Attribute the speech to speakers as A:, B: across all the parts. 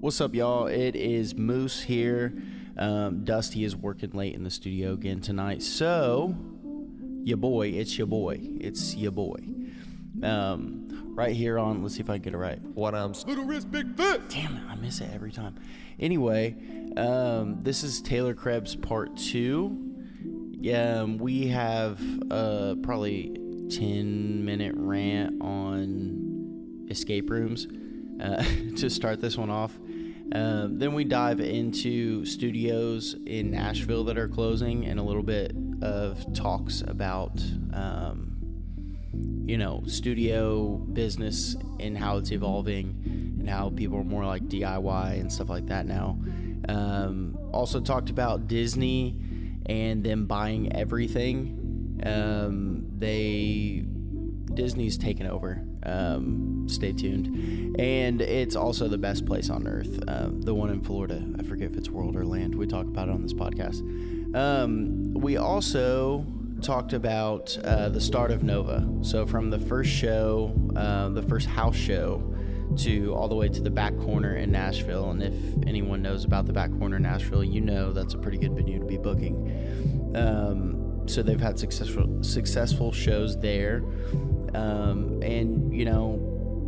A: What's up, y'all? It is Moose here. Dusty is working late in the studio again tonight. So, it's your boy. Right here on, let's see if I can get it right.
B: Little wrist, big foot.
A: Damn it, I miss it every time. Anyway, this is Taylor Krebs part 2. We have probably 10-minute rant on escape rooms to start this one off. Then we dive into studios in Nashville that are closing and a little bit of talks about, studio business and how it's evolving and how people are more like DIY and stuff like that now. Also talked about Disney and them buying everything. Disney's taken over. Stay tuned. And it's also the best place on earth, the one in Florida. I forget if it's world or land. We talk about it on this podcast. We also talked about the start of Nova. So from the first show, the first house show, to all the way to the back corner in Nashville. And if anyone knows about the back corner in Nashville, you know that's a pretty good venue to be booking. So they've had successful shows there.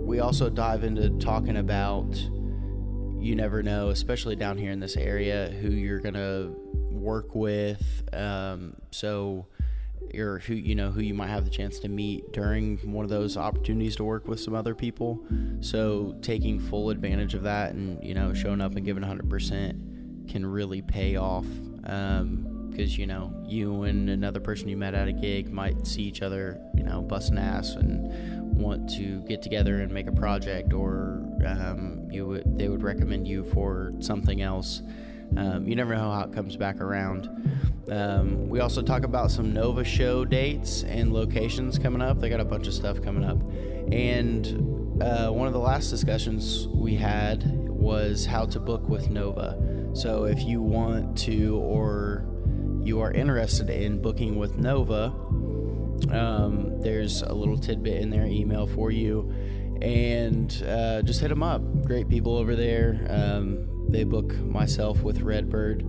A: We also dive into talking about, you never know, especially down here in this area, who you're going to work with. Who you might have the chance to meet during one of those opportunities to work with some other people. So taking full advantage of that and, showing up and giving 100% can really pay off. Because, you and another person you met at a gig might see each other, busting ass and want to get together and make a project, or they would recommend you for something else. You never know how it comes back around. We also talk about some Nova show dates and locations coming up. They got a bunch of stuff coming up. And one of the last discussions we had was how to book with Nova. So if you want to, or you are interested in booking with Nova, there's a little tidbit in their email for you, and just hit them up. Great people over there. They book myself with Redbird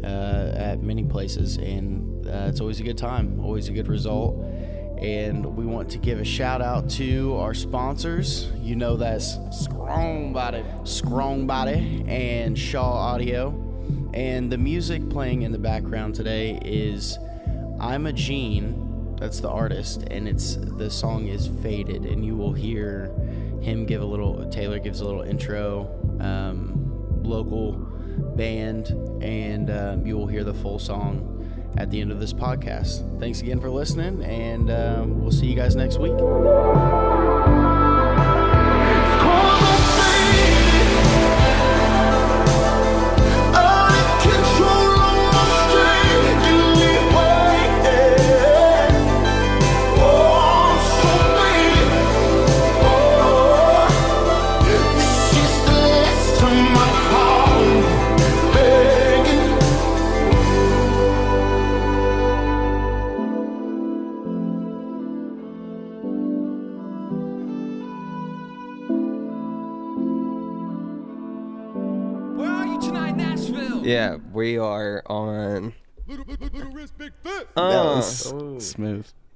A: at many places, and it's always a good time, always a good result. And we want to give a shout out to our sponsors. That's Strong Body and Shaw Audio. And the music playing in the background today is I'm a Gene, that's the artist, and the song is Faded, and you will hear him Taylor gives a little intro, local band, and you will hear the full song at the end of this podcast. Thanks again for listening, and we'll see you guys next week.
C: Yeah, we are on.
B: Little wrist, big foot.
A: That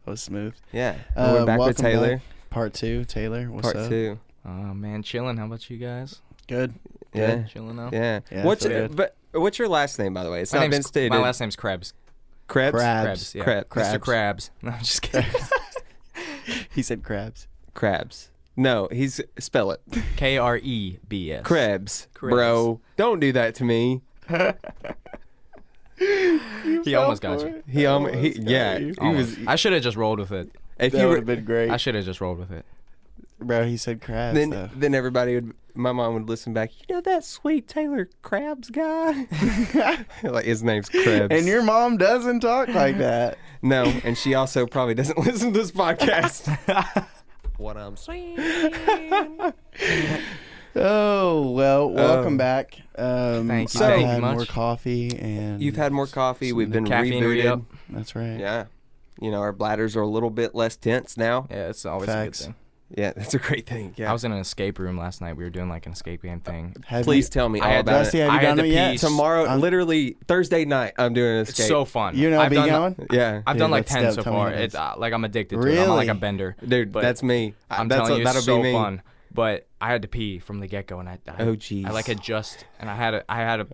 A: was smooth.
C: Yeah, we're back with Taylor.
A: Back. Part 2, Taylor. What's up?
C: Part 2.
D: Oh man, chilling. How about you guys?
A: Good.
C: Yeah,
D: chilling out.
C: Yeah.
A: Good.
C: What's your last name, by the way? It's not been stated.
D: My last name's Krebs.
C: Krebs.
A: Crabs.
D: Yeah.
C: Crabs.
D: Mr. Krabs. No, I'm just kidding.
A: He said crabs.
C: Crabs. No, spell it.
D: Krebs.
C: Krebs. Bro, don't do that to me.
D: He almost got you.
C: He was.
D: I should have just rolled with it.
A: That would have been great.
D: I should have just rolled with it.
A: Bro, he said crabs.
C: Then my mom would listen back. That sweet Taylor Krebs guy. Like his name's Krebs.
A: And your mom doesn't talk like that.
C: No, and she also probably doesn't listen to this podcast. What I'm saying.
A: Oh, well, welcome back.
D: Thank you.
A: I've
D: Thank
A: had
D: you much.
A: more coffee. And
C: You've had more coffee. We've been
D: caffeine
C: rebooted.
A: That's right.
C: Yeah. Our bladders are a little bit less tense now.
D: Yeah, it's always
A: Facts.
D: a good thing.
C: Yeah, that's a great thing. Yeah.
D: I was in an escape room last night. We were doing like an escape game thing.
C: Please tell me all about
A: Dusty,
C: it.
A: have you
D: I had
A: done
D: to
A: it yet?
D: pee.
C: Tomorrow, literally Thursday night, I'm doing an
D: It's
C: escape.
D: so fun.
A: You know,
D: I've
A: be
D: done,
A: going?
C: Yeah.
D: I've
A: Dude,
D: done like
A: let's
D: 10
A: go.
D: so
A: Tell me
D: far.
A: what it
D: It's
A: is.
D: like I'm addicted to it. I'm like a bender.
C: Dude,
D: But
C: that's me.
D: I'm
C: that's
D: telling you,
C: that'll
D: it's so
C: be me.
D: fun. But I had to pee from the get go, and I
C: Oh, jeez.
D: I like had just, and I had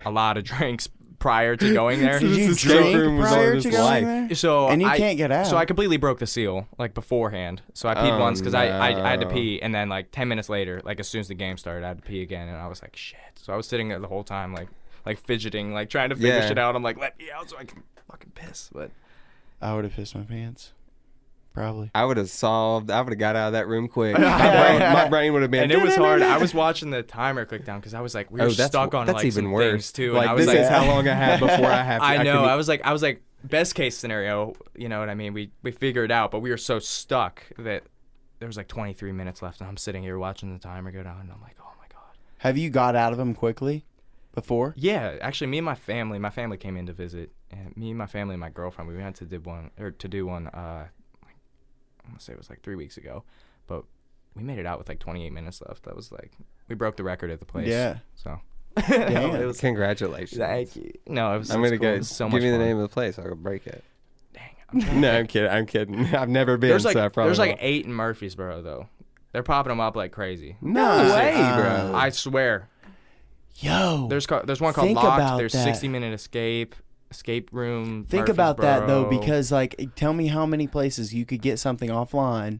D: a lot of drinks prior to going there.
A: Did you
C: escape
A: drink
C: room was
A: prior
C: on
A: to
C: his
A: going
C: life.
A: there?
D: So
A: And you
D: I-
A: can't get out.
D: So I completely broke the seal like beforehand. So I peed
C: Oh,
D: once because I had to
C: no.
D: pee, and then like 10 minutes later, like as soon as the game started, I had to pee again, and I was like, shit. So I was sitting there the whole time, like fidgeting, like trying to figure
C: Yeah.
D: shit out. I'm like, let me out so I can fucking piss. But
A: I would have pissed my pants. Probably.
C: I would have got out of that room quick. My brain would have been.
D: and it was hard. I was watching the timer click down because I was like, we were stuck on
C: that's
D: like
C: even
D: some
C: worse
D: things too.
C: Like
D: and I was
C: this
D: like,
C: is how long I had before I have to.
D: I know.
C: couldn't-
D: I was like, best case scenario. You know what I mean? We figured it out, but we were so stuck that there was like 23 minutes left, and I'm sitting here watching the timer go down, and I'm like, oh my god.
A: Have you got out of them quickly before?
D: Yeah, actually, me and my family came in to visit, and me and my family and my girlfriend, we went to do one. I want to say it was like 3 weeks ago, but we made it out with like 28 minutes left. That was like, we broke the record at the place.
A: Yeah.
D: So.
A: Damn.
D: It was.
C: Congratulations.
D: Thank you. No, it was.
C: I'm gonna
D: it's cool. It
C: go.
D: was so
C: Give
D: much
C: me the
D: fun.
C: name of the place. I'll go break it.
D: Dang.
C: No, I'm kidding. I'm kidding. I've never been.
D: There's like
C: so I probably
D: there's like
C: won't.
D: 8 in Murfreesboro though. They're popping them up like crazy.
C: No way, bro.
D: I swear.
A: Yo.
D: There's one called
A: Think
D: Locked.
A: about
D: There's
A: that.
D: 60-minute escape room.
A: Think about that though,
D: Murfreesboro.
A: because like, tell me how many places you could get something offline,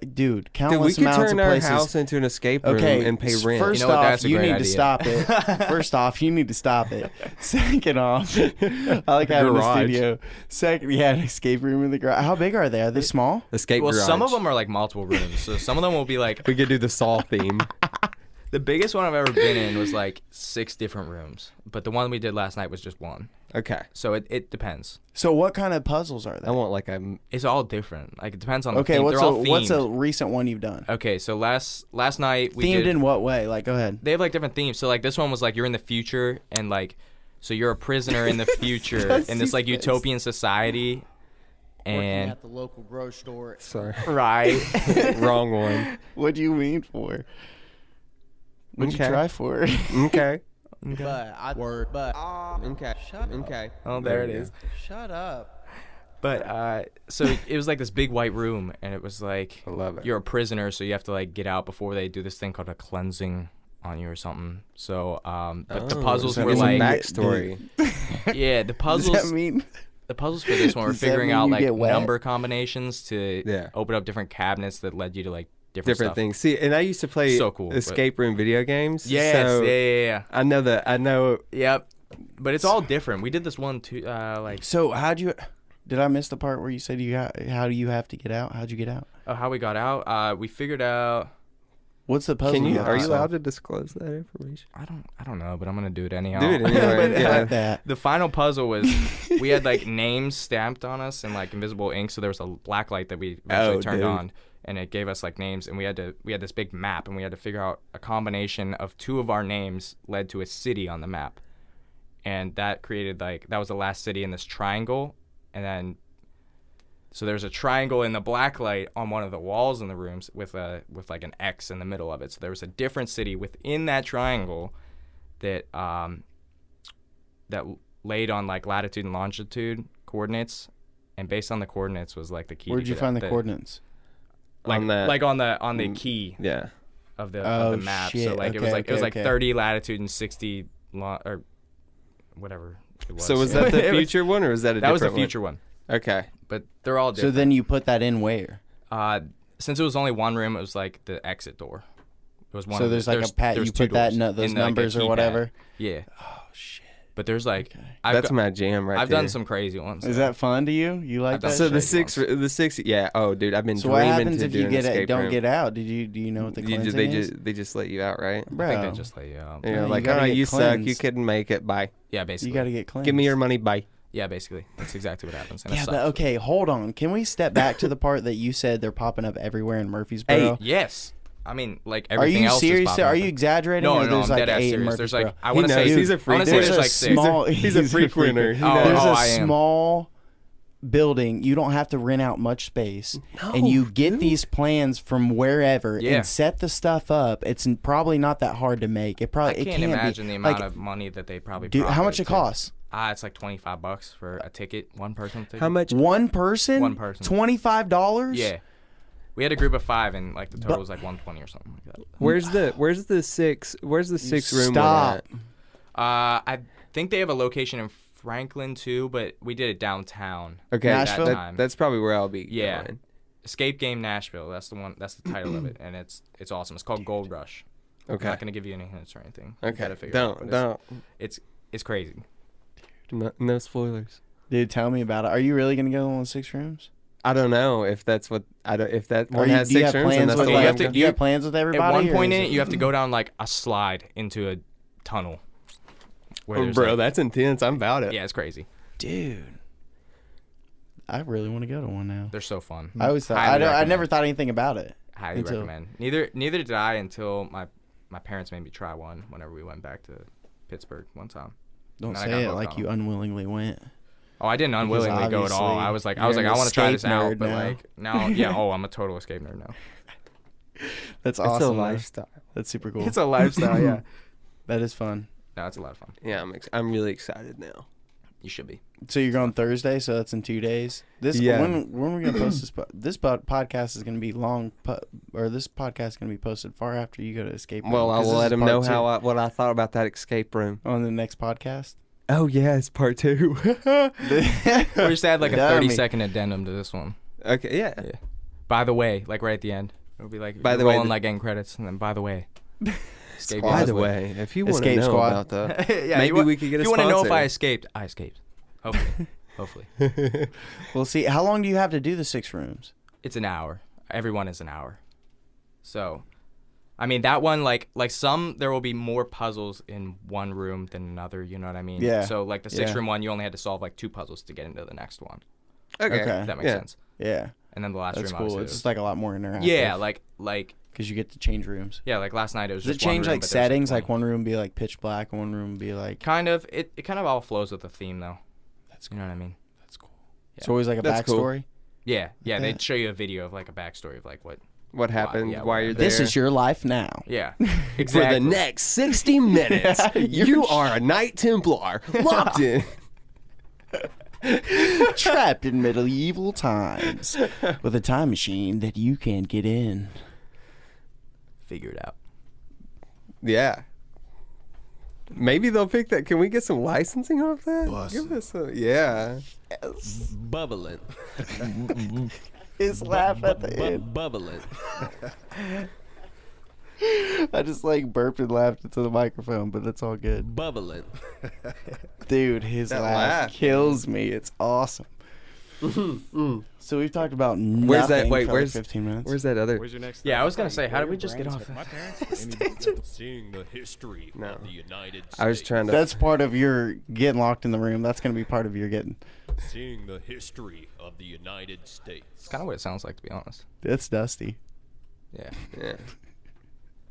A: dude.
C: Dude, we
A: Countless
C: could
A: amounts
C: turn
A: of
C: our
A: places.
C: house into an escape room
A: Okay,
C: and pay rent.
A: First
D: You know what,
A: off,
D: that's a
A: you
D: great
A: need to
D: idea.
A: stop it. First off, you need to stop it. Second off, I like having a
C: Garage.
A: studio. Second, yeah, an escape room in the garage. How big are they? Are they small?
C: Escape
D: Well,
C: garage.
D: some of them are like multiple rooms. So some of them will be like
C: We could do the Saw theme.
D: the biggest one I've ever been in was like 6 different rooms, but the one we did last night was just one.
C: Okay.
D: So it depends.
A: So what kind of puzzles are
C: I
A: they?
C: want like a.
D: It's all different. Like it depends on the
A: Okay,
D: theme.
A: what's
D: They're all
A: what's a
D: themed.
A: recent one you've done?
D: Okay, so last night we
A: Themed
D: did.
A: in what way? Like, go ahead.
D: They have like different themes. So like this one was like you're in the future and like so you're a prisoner in the future in this like utopian society. And
A: the local grocery store.
C: Sorry.
D: right.
C: Wrong one.
A: What do you mean for? What'd
C: Okay.
A: you try for?
C: Okay.
A: But
C: Okay. Okay.
D: Oh, there it is.
A: shut up.
D: But so it was like this big white room, and it was like
C: I love it.
D: you're a prisoner, so you have to like get out before they do this thing called a cleansing on you or something. So but the puzzles
A: so
D: were
A: it's a
D: like
C: backstory.
D: yeah, the
A: Does
D: puzzles.
A: that mean?
D: The puzzles for this one were
A: Does that
D: figuring
A: mean
D: out
A: you
D: like
A: get wet?
D: number combinations to
C: Yeah.
D: open up different cabinets that led you to like
C: Different
D: stuff.
C: things. See, and I used to play
D: So cool, but-
C: escape room video games.
D: Yes,
C: so
D: yeah.
C: I know that. I know.
D: Yep. But it's all different. We did this one too. Like
A: So how'd you? Did I miss the part where you said how do you have to get out? How'd you get out?
D: how we got out. We figured out.
A: What's the puzzle?
C: Can you?
A: have
C: Are
A: to
C: you
A: solve?
C: allowed to disclose that information?
D: I don't know, but I'm gonna do it anyhow.
C: Do it anyway.
A: But
C: yeah.
A: fuck that.
D: The final puzzle was we had like names stamped on us in like invisible ink, so there was a black light that we eventually turned
C: dude.
D: on, and it gave us like names, and we had this big map, and we had to figure out a combination of 2 of our names led to a city on the map, and that created like that was the last city in this triangle, and then so there's a triangle in the black light on one of the walls in the rooms with like an X in the middle of it. So there was a different city within that triangle that that laid on like latitude and longitude coordinates, and based on the coordinates was like the key.
A: Where'd
D: to
A: you
D: get
A: find
D: out
A: the coordinates?
D: Like
C: On that-
D: like on the key
C: Yeah.
D: of the
A: Oh,
D: map.
A: shit.
D: So like it
A: Okay,
D: was like it was
A: okay,
D: like
A: okay.
D: 30 latitude and 60 or whatever it was.
C: So was that the
D: It was-
C: future one, or was that a
D: That was the
C: different
D: future one.
C: Okay.
D: But they're all
A: So
D: different.
A: then you put that in where?
D: Since it was only one room, it was like the exit door. It was one.
A: So
D: of
A: there's
D: the,
A: like a pad.
D: there's
A: You
D: 2
A: put that
D: doors
A: those
D: in the, like, the
A: numbers or
D: keypad.
A: whatever.
D: Yeah.
A: Oh shit.
D: But there's like
C: That's my jam right
D: I've
C: there.
D: done some crazy ones.
A: Is
D: though.
A: that fun to you? You like
D: I've done
A: that?
C: So
A: shit?
C: the six, yeah. Oh, dude, I've been
A: So what
C: dreaming
A: happens
C: to
A: if
C: do
A: you
C: an
A: get
C: escape
A: don't
C: room.
A: get out? Do you know what the cleansing is?
C: They just let you out, right?
A: Bro,
D: I think they just let you out.
C: You
A: No,
C: know,
A: you
C: like,
A: gotta
C: all right,
A: get
C: you suck. You
A: cleansed.
C: couldn't make it. Bye.
D: Yeah, basically.
A: you got to get cleansed.
C: Give me your money. Bye.
D: Yeah, basically. That's exactly what happens. And it
A: Yeah,
D: sucks.
A: but okay, hold on. Can we step back to the part that you said they're popping up everywhere in Murfreesboro?
D: Yes. I mean, like
A: Are
D: everything
A: you
D: else
A: serious?
D: is popping
A: Are
D: up.
A: you exaggerating?
D: No,
A: or
D: no,
A: there's
D: I'm
A: like
D: dead ass
A: 8 in
D: serious. There's
A: Murfreesboro?
D: like I want to
C: knows.
D: say
C: He's a
D: I
C: freak.
D: want to say
A: There's
D: there's
A: a
D: like 6.
A: small.
C: He's a freak winner. He
D: Oh,
A: There's
D: oh,
A: a
D: I am.
A: small building. You don't have to rent out much space,
C: No,
A: and you get
C: dude.
A: these plans from wherever
D: Yeah.
A: and set the stuff up. It's probably not that hard to make. It
D: I
A: probably
D: can't
A: it can't
D: imagine
A: be.
D: the amount
A: like,
D: of money that they probably.
A: dude, how much it
D: profited, too.
A: costs?
D: It's like $25 for a ticket, one person ticket.
C: How much?
A: One person.
D: One person.
A: $25.
D: Yeah. We had a group of 5, and like the total was like 120 or something like that.
C: Where's the six room
A: Stop.
C: one
D: I think they have a location in Franklin too, but we did it downtown.
C: at? Okay,
A: Nashville?
C: that's probably where I'll be.
D: Yeah.
C: going.
D: Escape Game Nashville. That's the one. That's the title of it, and it's awesome. It's called Gold Rush.
C: Okay.
D: I'm not gonna give you any hints or anything. You
C: Okay.
D: gotta figure it out, but
C: Don't.
D: It's crazy.
C: No spoilers.
A: Dude, tell me about it. Are you really gonna go on 6 rooms?
C: I don't know if that's what if that
A: Or
C: one has
A: do you
C: 6
A: have
C: rooms.
A: plans
C: Then
A: with
C: that's
D: you
A: like,
D: have to-
A: do you have plans with everybody?
D: At one
A: or
D: point
A: is
D: in it, you have to go down like a slide into a tunnel. Where there's,
C: bro,
D: like-
C: that's intense. I'm about it.
D: yeah, it's crazy.
A: dude. I really want to go to one now.
D: They're so fun.
A: I always thought
D: Highly
A: I
D: recommend.
A: never thought anything about it.
D: Highly
A: until-
D: recommend. Neither did I until my parents made me try one whenever we went back to Pittsburgh one time.
A: Don't
D: And I
A: say
D: got
A: it
D: hooked
A: like
D: on
A: you
D: them.
A: unwillingly went.
D: Oh, I didn't unwillingly go at all.
A: obviously
D: I was like,
A: you're
D: I
A: an
D: want to try this
A: escape
D: out,
A: nerd
D: but
A: now.
D: like now, yeah. Oh, I'm a total escape nerd now.
A: That's
C: It's a
A: awesome. though.
C: lifestyle.
A: That's super cool.
D: It's a lifestyle, yeah.
A: That is fun.
D: No, it's a lot of fun.
C: Yeah, I'm really excited now.
D: You should be.
A: So you're going Thursday, so that's in 2 days.
C: Yeah.
A: When are we gonna post this? This podcast is gonna be long, or this podcast is gonna be posted far after you go to escape room.
C: Well, I
A: 'cause
C: will
A: this
C: let
A: is
C: him
A: part
C: know
A: 2
C: what I thought about that escape room.
A: on the next podcast.
C: Oh yeah, it's part 2.
D: Or just add like a
A: Dummy.
D: 30-second addendum to this one.
C: Okay, yeah.
D: Yeah. By the way, like right at the end, it'll be like
C: By
D: you're
C: the way,
D: rolling
C: the-
D: like end credits, and then by the way, escape
C: By
D: game.
C: the way, if you want to
A: Escape
C: know
A: Squad.
C: about the,
D: yeah,
C: maybe we could get a
D: If you want to know if
C: sponsor.
D: I escaped. Hopefully, hopefully.
A: We'll see. How long do you have to do the 6 rooms?
D: It's an hour. Everyone is an hour. So, I mean that one like some there will be more puzzles in one room than another. You know what I mean?
A: Yeah.
D: So like the 6
A: Yeah.
D: room one, you only had to solve like 2 puzzles to get into the next one.
C: Okay.
A: Okay.
D: If that makes
C: Yeah.
D: sense.
A: Yeah,
D: And then the last
A: that's
D: room,
A: cool.
D: obviously,
A: It's
D: was-
A: just like a lot more interactive.
D: yeah, like
A: because you get to change rooms.
D: yeah, like last night it was
A: Does it
D: just one
A: change
D: room,
A: like
D: but there was,
A: settings?
D: 20.
A: Like one room be like pitch black, one room be like.
D: Kind of. It kind of all flows with the theme though.
A: That's
D: You
A: cool.
D: know what I mean?
A: That's cool.
D: Yeah.
A: It's always like a
C: That's cool.
A: backstory.
D: Yeah.
A: Yeah.
D: They'd show you a video of like a backstory of like
C: What happened?
D: yeah,
C: why you're there?
A: This is your life now.
D: Yeah.
C: For
D: Exactly.
C: the next 60 minutes, you are a Knight Templar locked in.
A: Trapped in medieval times with a time machine that you can't get in.
D: Figure it out.
C: Yeah. Maybe they'll pick that. Can we get some licensing off that?
B: Bussin'.
C: Give us a, yeah.
B: Bubbling.
A: His laugh at the end.
B: Bubbling.
A: I just like burped and laughed into the microphone, but that's all good.
B: Bubbling.
A: Dude, his
C: That
A: laugh
C: laugh.
A: kills me. It's awesome. So we've talked about nothing
C: Where's that? Wait,
A: for
C: where's
A: 15 minutes.
C: Where's that other?
B: Where's your next?
D: Yeah, I was gonna say, how did we just get off?
B: My parents. Seeing the history
C: No.
B: of the United States.
C: I was trying to.
A: That's part of your getting locked in the room. That's going to be part of your getting.
B: Seeing the history of the United States.
D: It's kind of what it sounds like, to be honest.
A: It's dusty.
D: Yeah.
C: Yeah.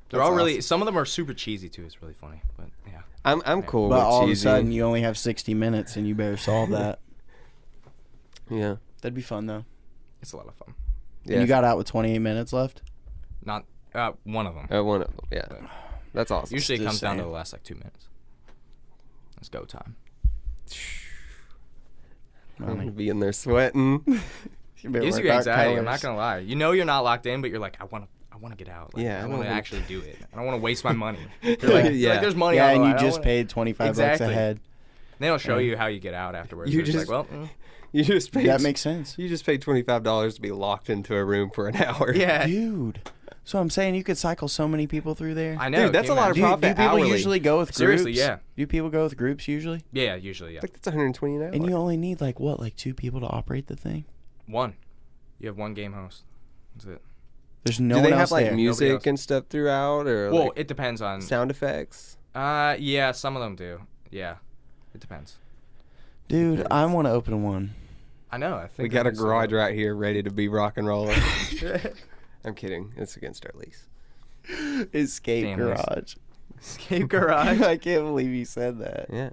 D: They're all really.
C: awesome.
D: Some of them are super cheesy too. It's really funny, but yeah.
C: I'm cool
A: But
C: with
A: all of a
C: cheesy.
A: sudden, you only have 60 minutes and you better solve that.
C: Yeah.
A: That'd be fun, though.
D: It's a lot of fun.
C: Yeah.
A: And you got out with 28 minutes left?
D: Not one of them.
C: one of them. Yeah. That's awesome.
D: Usually it
A: Just
D: comes down to
A: saying.
D: the last like 2 minutes. It's go time.
C: I'm gonna be in there sweating.
A: You better
D: Gives
A: work
D: you
A: out
D: anxiety. I'm not
A: colors.
D: gonna lie. You know you're not locked in, but you're like, I want to get out. Like,
C: Yeah,
D: I
C: I
D: want
C: don't
D: to
C: wanna-
D: actually do it. I don't want to waste my money. You're like,
C: Yeah.
D: there's money.
A: Yeah,
D: on the
A: and
D: line.
A: you
D: I don't
A: just
D: wanna-
A: paid 25 bucks
D: Exactly.
A: ahead.
D: They don't show you how you get out afterwards.
C: You
D: You're just
C: just-
D: like, well,
C: You just paid.
A: That makes sense.
C: You just paid $25 to be locked into a room for an hour.
D: yeah.
A: Dude. So I'm saying you could cycle so many people through there.
D: I know.
C: Dude, that's
D: can
C: a
D: you
C: lot of
D: imagine?
A: do
C: profit
A: people
C: hourly.
A: usually go with groups?
D: Seriously, yeah.
A: Do people go with groups usually?
D: Yeah, usually, yeah.
C: I think that's 120 an hour.
A: And you only need like 2 people to operate the thing?
D: One. You have one game host. That's it.
A: There's no
C: Do
A: one
C: they have
A: else
C: like
A: there.
D: Nobody
C: music
D: else.
C: and stuff throughout, or
D: Well,
C: like
D: it depends on.
C: sound effects?
D: Yeah, some of them do. Yeah, it depends.
A: Dude, I want to open one.
D: I know. I think
C: We got a
D: that's,
C: garage right here ready to be rock and roll. I'm kidding. It's against our lease.
A: Escape
D: Damn
A: garage.
D: Escape garage.
A: I can't believe you said that.
C: Yeah.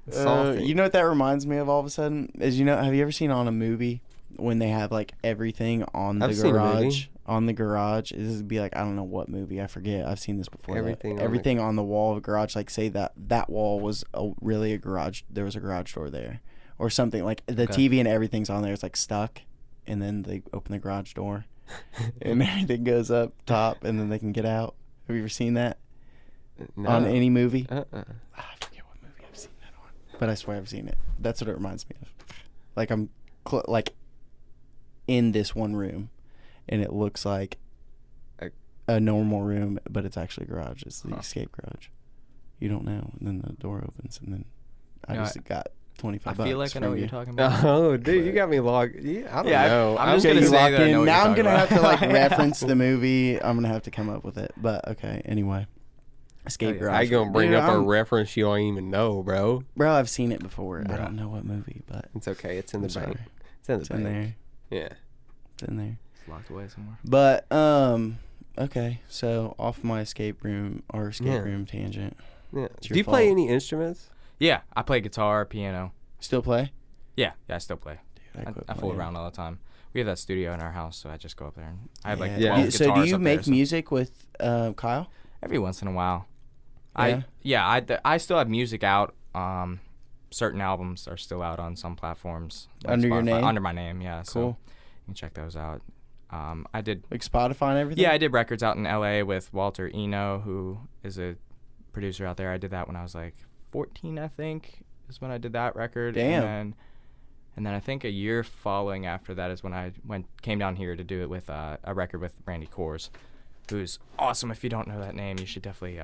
C: Salty.
A: You know what that reminds me of all of a sudden? Is, have you ever seen on a movie when they have like everything on the
C: I've seen a
A: garage?
C: movie.
A: On the garage. This would be like, I don't know what movie. I forget. I've seen this before.
C: Everything
A: on the wall of a garage. Like say that wall was really a garage. There was a garage door there. Or something. Like the TV and everything's on there. It's like stuck. And then they open the garage door. And everything goes up top. And then they can get out. Have you ever seen that?
C: No.
A: On any movie?
C: I
A: forget what movie I've seen that on, but I swear I've seen it. That's what it reminds me of. Like I'm like in this one room, and it looks like a normal room, but it's actually a garage. It's the escape garage. You don't know, and then the door opens, and then I just got $25.
D: I feel like I know what you're talking about.
C: Oh, dude, you got me logged. Yeah, I don't know.
D: I'm just gonna say that I know what
A: now
D: you're
A: I'm gonna
D: talking
A: have to
D: about.
A: reference the movie. I'm gonna have to come up with it. But okay, anyway. Escape garage.
C: I gonna bring
A: Dude,
C: up a reference you don't even know, bro.
A: Bro, I've seen it before. I don't know what movie, but
C: It's okay. It's in the
A: sorry.
C: bank. It's in the
A: It's
C: bank.
A: in there.
C: Yeah.
A: It's in there.
D: It's locked away somewhere.
A: But okay. So off my escape room room tangent.
C: Yeah.
A: It's
C: Do
A: your
C: you play
A: fault.
C: any instruments?
D: Yeah, I play guitar, piano.
A: Still play?
D: Yeah, I still play.
A: Dude, quit
D: I fool
A: playing.
D: around all the time. We have that studio in our house, so I just go up there and I have like
A: Yeah.
D: 12 guitars
A: So do you
D: up
A: make
D: there, so
A: music with Kyle?
D: every once in a while.
A: Yeah?
D: I still have music out. Certain albums are still out on some platforms. Like
A: Under your
D: Spotify.
A: name?
D: Under my name, yeah. So
A: Cool.
D: you can check those out. I did.
A: Like Spotify and everything?
D: Yeah, I did records out in L.A. with Walter Eno, who is a producer out there. I did that when I was like 14, I think, is when I did that record.
A: Damn.
D: And then I think a year following after that is when I came down here to do it with a record with Randy Kors, who's awesome. If you don't know that name, you should definitely.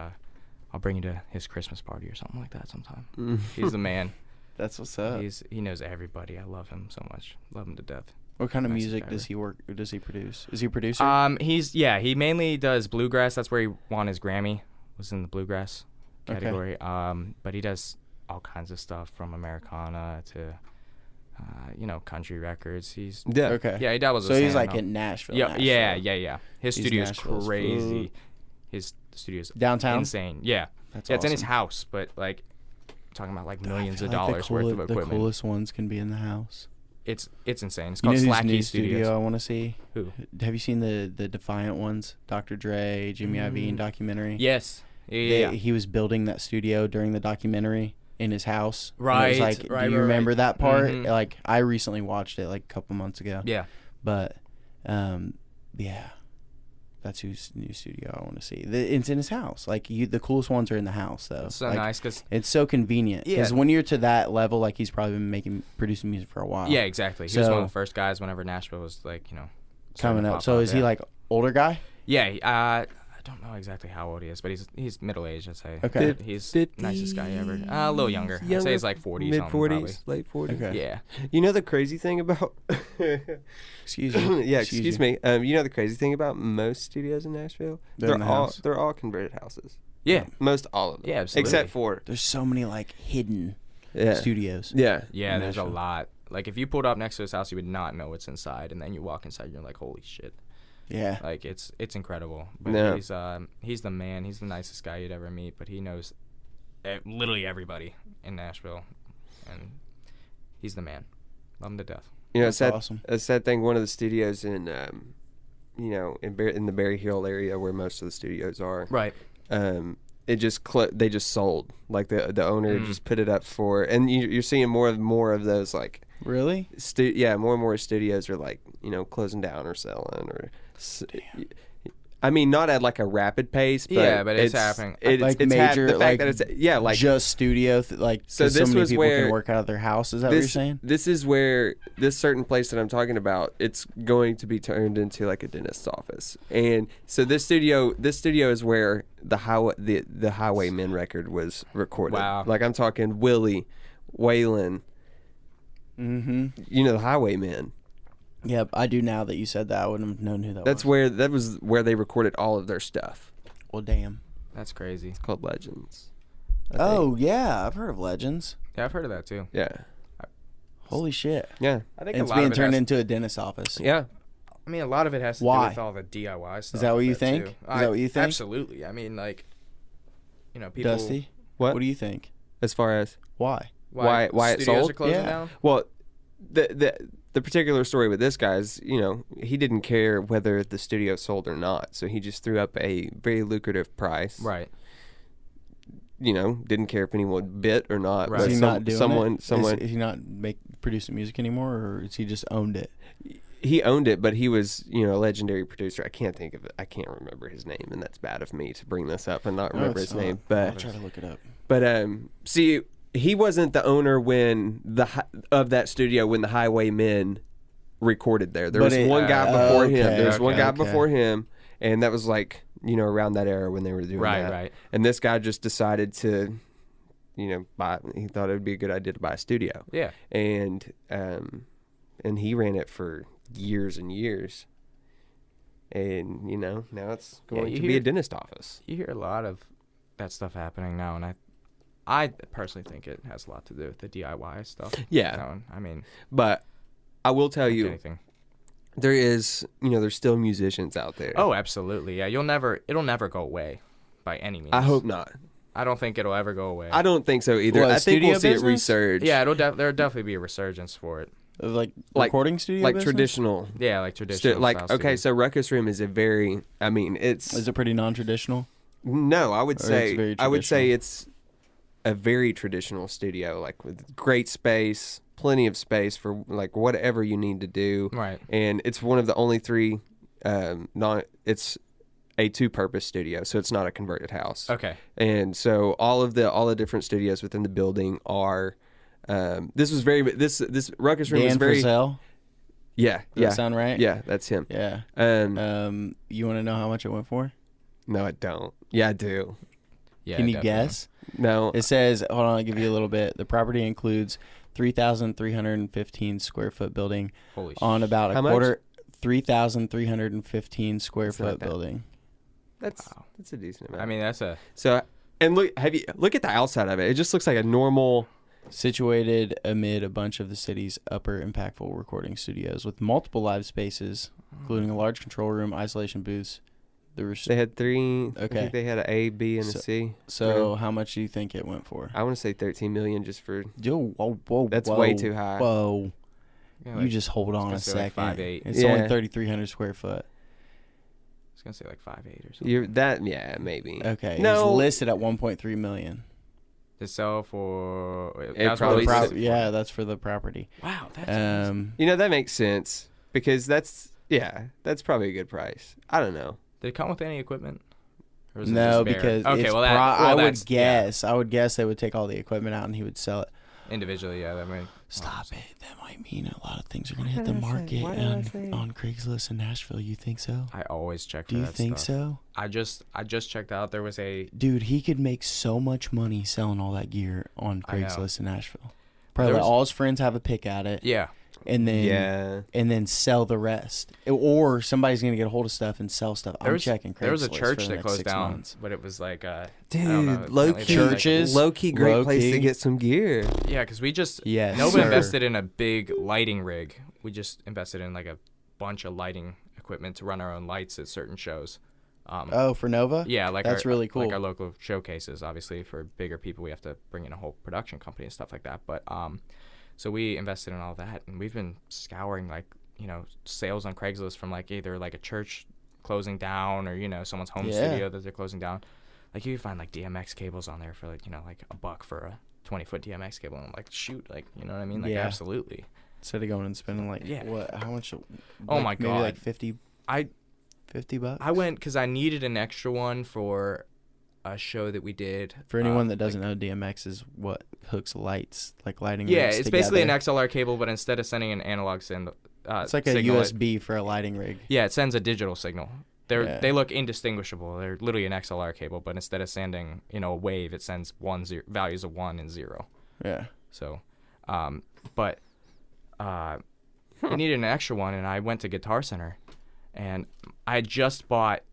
D: I'll bring you to his Christmas party or something like that sometime. He's the man.
A: That's what's up.
D: He knows everybody. I love him so much. Love him to death.
A: What kind of
D: Nicest
A: music
D: guy
A: does
D: ever.
A: he work? Does he produce? Is he a producer?
D: He mainly does bluegrass. That's where he won his Grammy. Was in the bluegrass category. But he does all kinds of stuff from Americana to country records. He's
A: Okay.
D: yeah, he dabbles.
A: So
D: with
A: he's
D: Santa.
A: like in Nashville.
D: Yeah. His
A: He's
D: studio's
A: Nashville's
D: crazy.
A: food.
D: His studio's
A: Downtown?
D: insane. Yeah.
A: That's
D: It's in his
A: awesome.
D: house, but like talking about like
A: I
D: millions
A: feel
D: of
A: like
D: dollars worth of
A: The
D: equipment.
A: coolest ones can be in the house.
D: It's insane. It's
A: You know
D: called
A: whose
D: Slacky
A: new
D: Studios.
A: studio I want to see?
D: Who?
A: Have you seen the Defiant ones? Dr. Dre, Jimmy Iovine documentary?
D: Yes. Yeah.
A: He was building that studio during the documentary in his house. And it
D: Right,
A: was like,
D: right,
A: do you
D: right,
A: remember
D: right.
A: that part?
D: Mhm.
A: Like, I recently watched it like a couple months ago.
D: Yeah.
A: But, yeah. That's whose new studio I want to see. It's in his house. Like, the coolest ones are in the house, though.
D: It's so
A: Like,
D: nice because
A: it's so convenient. Because
D: Yeah.
A: when you're to that level, like, he's probably been producing music for a while.
D: yeah, exactly. He was one of
A: So-
D: the first guys whenever Nashville was like starting
A: Coming
D: to
A: up.
D: pop
A: So
D: up,
A: is he
D: yeah.
A: like older guy?
D: Yeah. I don't know exactly how old he is, but he's middle aged. I'd say.
A: Okay.
D: He's nicest guy ever. A little younger. I'd say he's like 40
C: mid
D: something, probably.
C: 40s, late 40s.
A: Okay.
D: Yeah.
C: You know the crazy thing about
A: Excuse me.
C: yeah, excuse me. You know the crazy thing about most studios in Nashville?
A: They're in the house.
C: They're all converted houses.
D: Yeah.
C: Most all of them.
D: Yeah, absolutely.
C: Except for
A: There's so many like hidden
C: yeah.
A: studios.
C: Yeah.
D: Yeah. There's a
A: Nashville.
D: lot. Like if you pulled up next to his house, you would not know what's inside, and then you walk inside, you're like, holy shit.
A: Yeah.
D: Like it's incredible. But
C: Yeah.
D: he's the man. He's the nicest guy you'd ever meet. But he knows literally everybody in Nashville, and he's the man. Love him to death.
C: You know,
A: That's awesome.
C: a sad thing. One of the studios in, in the Berry Hill area where most of the studios are.
D: Right.
C: It just they just sold. Like the owner just put it up for, and you're seeing more of those like.
A: Really?
C: More and more studios are like closing down or selling or. I mean, not at like a rapid pace, but
D: Yeah, but it's happening.
A: Like
C: it's
A: major,
C: the fact
A: like,
C: that it's like
A: just studio, like
C: So
A: so
C: this
A: many
C: was
A: people
C: where
A: can work out of their house. Is that what you're saying?
C: This is where this certain place that I'm talking about, it's going to be turned into like a dentist's office. And so this studio is where the Highwaymen record was recorded.
D: Wow.
C: Like I'm talking Willie, Waylon,
A: Mm-hmm.
C: the Highwaymen.
A: Yep, I do now that you said that. I wouldn't have known who that was.
C: That was where they recorded all of their stuff.
A: Well, damn.
D: That's crazy.
C: It's called Legends.
A: Oh, yeah. I've heard of Legends.
D: Yeah, I've heard of that too.
C: Yeah.
A: Holy shit.
C: Yeah.
D: I think
A: It's
D: a lot
A: being
D: of it
A: turned
D: has,
A: into a dentist's office.
C: Yeah.
D: I mean, a lot of it has to
A: Why?
D: do with all the DIY stuff.
A: Is that what you
D: of it,
A: think?
D: too.
A: Is that what you think?
D: Absolutely. I mean, like, people.
A: Dusty?
C: What?
A: What do you think?
C: As far as
A: Why?
C: why it
D: studios
C: sold?
D: are closing
A: Yeah.
D: down?
C: Well, the particular story with this guy is, he didn't care whether the studio sold or not, so he just threw up a very lucrative price.
D: Right.
C: Didn't care if anyone bid or not.
D: Right.
C: But
A: Is he not doing
C: someone,
A: it? Is he not producing music anymore, or is he just owned it?
C: he owned it, but he was, a legendary producer. I can't remember his name, and that's bad of me to bring this up and not remember his name.
A: I'll
C: But
A: try to look it up.
C: see, he wasn't the owner of that studio when the Highwaymen recorded there. There was one guy before him. There was one guy before him, and that was like, around that era when they were doing that.
D: Right.
C: And this guy just decided to, buy. He thought it would be a good idea to buy a studio.
D: Yeah.
C: And he ran it for years and years. And now it's going to be a dentist office.
D: You hear a lot of that stuff happening now, and I personally think it has a lot to do with the DIY stuff.
C: Yeah.
D: I mean,
C: But I will tell you,
D: anything.
C: there is, there's still musicians out there.
D: Oh, absolutely. Yeah, it'll never go away by any means.
C: I hope not.
D: I don't think it'll ever go away.
C: I don't think so either.
A: What,
C: I think we'll see
A: studio
C: it
A: business?
C: resurge.
D: Yeah, there'll definitely be a resurgence for it.
A: Like recording studio,
C: like
A: business?
C: traditional.
D: Yeah, like traditional.
C: Like,
D: style
C: okay,
D: studios.
C: so Ruckus Room is a very, it's...
A: Is it pretty non-traditional?
C: No, I would
A: Or
C: say
A: it's very
C: I would say
A: traditional?
C: it's a very traditional studio, like with great space, plenty of space for like whatever you need to do.
D: Right.
C: And it's one of the only three it's a two-purpose studio, so it's not a converted house.
D: Okay.
C: And so all the different studios within the building are this Ruckus Room
A: Dan
C: is very
A: Frizzell?
C: Yeah,
A: Does
C: yeah.
A: that sound right?
C: Yeah, that's him.
A: Yeah. You want to know how much it went for?
C: No, I don't. Yeah, I do.
D: Yeah.
A: Can you
D: definitely.
A: guess?
C: No.
A: It says, hold on, I'll give you a little bit. The property includes 3,315 square foot building
D: Holy
A: on about
C: How
A: a
C: much?
A: quarter, 3,315 square
C: That's not
A: foot
C: bad.
A: building.
C: That's a decent amount.
D: I mean, that's a
C: So, and look at the outside of it. It just looks like a normal.
A: Situated amid a bunch of the city's upper impactful recording studios with multiple live spaces, including a large control room, isolation booths.
C: They had three. I
A: Okay.
C: think they had an A, B, and a C.
A: So how much do you think it went for?
C: I want to say 13 million just for.
A: Whoa.
C: That's way too high.
A: Whoa.
D: yeah,
A: You
D: like,
A: just hold on a
D: gonna say like
A: second.
D: 5'8".
A: It's
C: Yeah.
A: only 3,300 square foot.
D: I was gonna say like 5'8" or something.
C: Yeah, maybe.
A: Okay. It
C: No.
A: was listed at 1.3 million.
D: To sell for.
C: It probably
A: For the
C: said-
A: yeah, that's for the property.
D: Wow, that's amazing.
C: That makes sense because that's probably a good price. I don't know.
D: Did it come with any equipment? Or was it
A: No,
D: just bare?
A: because
D: okay,
A: it's
D: well, I
A: I would guess they would take all the equipment out and he would sell it.
D: individually, yeah, that may.
A: Stop it. That might mean a lot of things are going to hit the market on Craigslist in Nashville. You think so?
D: I always check for
A: Do you
D: that
A: think
D: stuff.
A: so?
D: I just checked out. There was a
A: Dude, he could make so much money selling all that gear on
D: I know.
A: Craigslist in Nashville. Probably
D: There was-
A: all his friends have a pick at it.
D: yeah.
A: And then sell the rest. Or somebody's going to get a hold of stuff and sell stuff. I'm checking Craigslist.
D: There was a church
A: for the
D: that
A: next
D: closed
A: 6
D: down,
A: months.
D: but it was like
C: Dude,
D: I don't know,
C: low
D: apparently
C: key
D: they were,
A: churches.
C: low key great
A: Low
C: place to
A: key.
C: get some gear.
D: Yeah, because we just
A: Yes,
D: nobody
A: sir.
D: invested in a big lighting rig. We just invested in like a bunch of lighting equipment to run our own lights at certain shows.
A: Oh, for Nova?
D: Yeah, like
A: that's really cool.
D: Like our local showcases, obviously for bigger people, we have to bring in a whole production company and stuff like that. But so we invested in all that, and we've been scouring sales on Craigslist from like either like a church closing down or someone's home studio that they're closing down. Like you can find like DMX cables on there for like like $1 for a 20-foot DMX cable, and I'm like, shoot, like you know what I mean? Like absolutely.
A: Instead of going and spending like what? How much?
D: Oh my
A: maybe
D: God.
A: like $50. $50.
D: I went because I needed an extra one for a show that we did.
A: For anyone that doesn't know, DMX is what hooks lights, like lighting.
D: Yeah,
A: rigs
D: it's basically an
A: together.
D: XLR cable, but instead of sending an analog signal,
A: It's like a
D: signal,
A: USB for a lighting rig.
D: Yeah, it sends a digital signal.
A: Yeah.
D: They look indistinguishable. They're literally an XLR cable, but instead of sending a wave, it sends values of 1 and 0.
A: Yeah.
D: So, but I needed an extra one, and I went to Guitar Center, and I had just bought,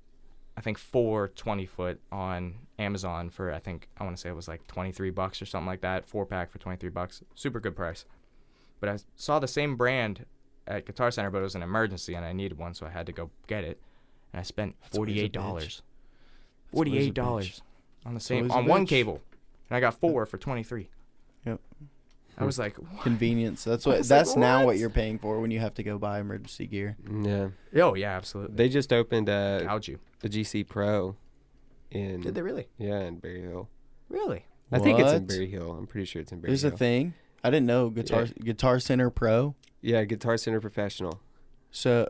D: I think, 4 20-foot on Amazon for, I want to say it was like $23 or something like that, 4-pack for $23. Super good price. But I saw the same brand at Guitar Center, but it was an emergency, and I needed one, so I had to go get it. And I spent $48. $48 on the same
A: always a
D: on one
A: bitch.
D: cable, and I got 4 for $23.
A: Yep.
D: I was like, what?
A: Convenience. That's
D: was
A: that's
D: like,
A: now
D: what?
A: what you're paying for when you have to go buy emergency gear.
C: Yeah.
D: Oh yeah, absolutely.
C: They just opened
D: Gouge you.
C: a GC Pro in
D: Did they really?
C: in Berry Hill.
D: Really?
C: I think it's in
A: What?
C: Berry Hill. I'm pretty sure it's in Berry
A: There's
C: Hill.
A: a thing. I didn't know Guitar Center Pro.
C: Yeah, Guitar Center Professional.
A: So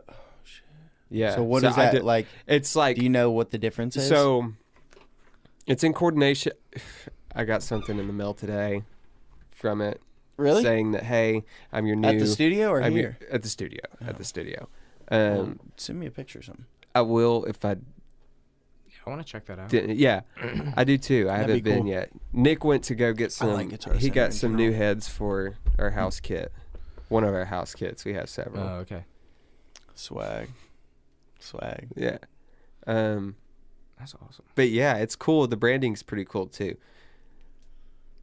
C: Yeah.
A: so what is that like?
C: It's like
A: Do you know what the difference is?
C: so. It's in coordination. I got something in the mail today from it.
A: really
C: Saying that, hey, I'm your new
A: at the studio or
C: I'm your-
A: here?
C: at the studio. At the studio.
A: Send me a picture or something.
C: I will if I
D: Yeah, I want to check that out.
C: yeah, I do too. I
A: That'd
C: haven't
A: be
C: been
A: cool.
C: yet. Nick went to go get some.
A: like Guitar
C: He
A: Center
C: got
A: in
C: some new
A: general.
C: heads for our house kit. One of our house kits. We have several.
D: Oh, okay.
A: Swag.
C: Yeah.
D: That's awesome.
C: But yeah, it's cool. The branding's pretty cool too.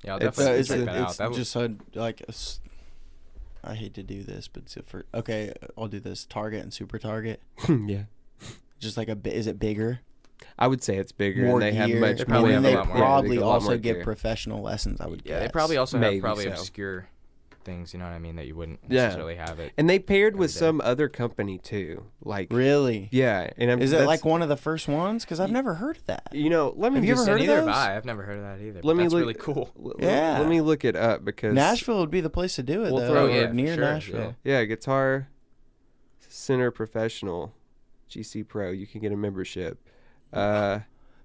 D: Yeah, I'll
C: It's-
D: definitely
C: it's
D: check
C: a-
D: that out.
A: It's
D: That was,
A: just I hate to do this, but it's for okay. I'll do this. Target and Super Target.
C: Yeah.
A: Just like is it bigger?
C: I would say it's bigger,
A: More
C: and they
A: gear.
C: have much
D: They
C: more.
D: probably
A: and
D: have
A: they
D: a lot more.
A: probably
C: got a lot
A: also
C: more
A: give
C: gear.
A: professional lessons. I would
D: yeah,
A: guess.
D: they probably also
C: Maybe
D: have probably
C: so.
D: obscure things, you know what I mean, that you wouldn't
C: Yeah.
D: necessarily have it.
C: And they paired with
D: every day.
C: some other company too. Like
A: Really?
C: yeah, and
A: Is it
C: that's-
A: like one of the first ones? Because I've never heard of that.
C: You know, let me
A: Have you
C: just
A: ever heard of
D: Neither
A: those?
D: have I. I've never heard of that either.
C: let me
D: That's
C: look,
D: really cool.
A: Yeah.
C: Let me look it up because
A: Nashville would be the place to do it,
C: We'll
A: though.
C: throw-
A: or
C: yeah,
D: for
A: near
D: sure,
A: Nashville.
C: yeah, Guitar Center Professional, GC Pro. You can get a membership.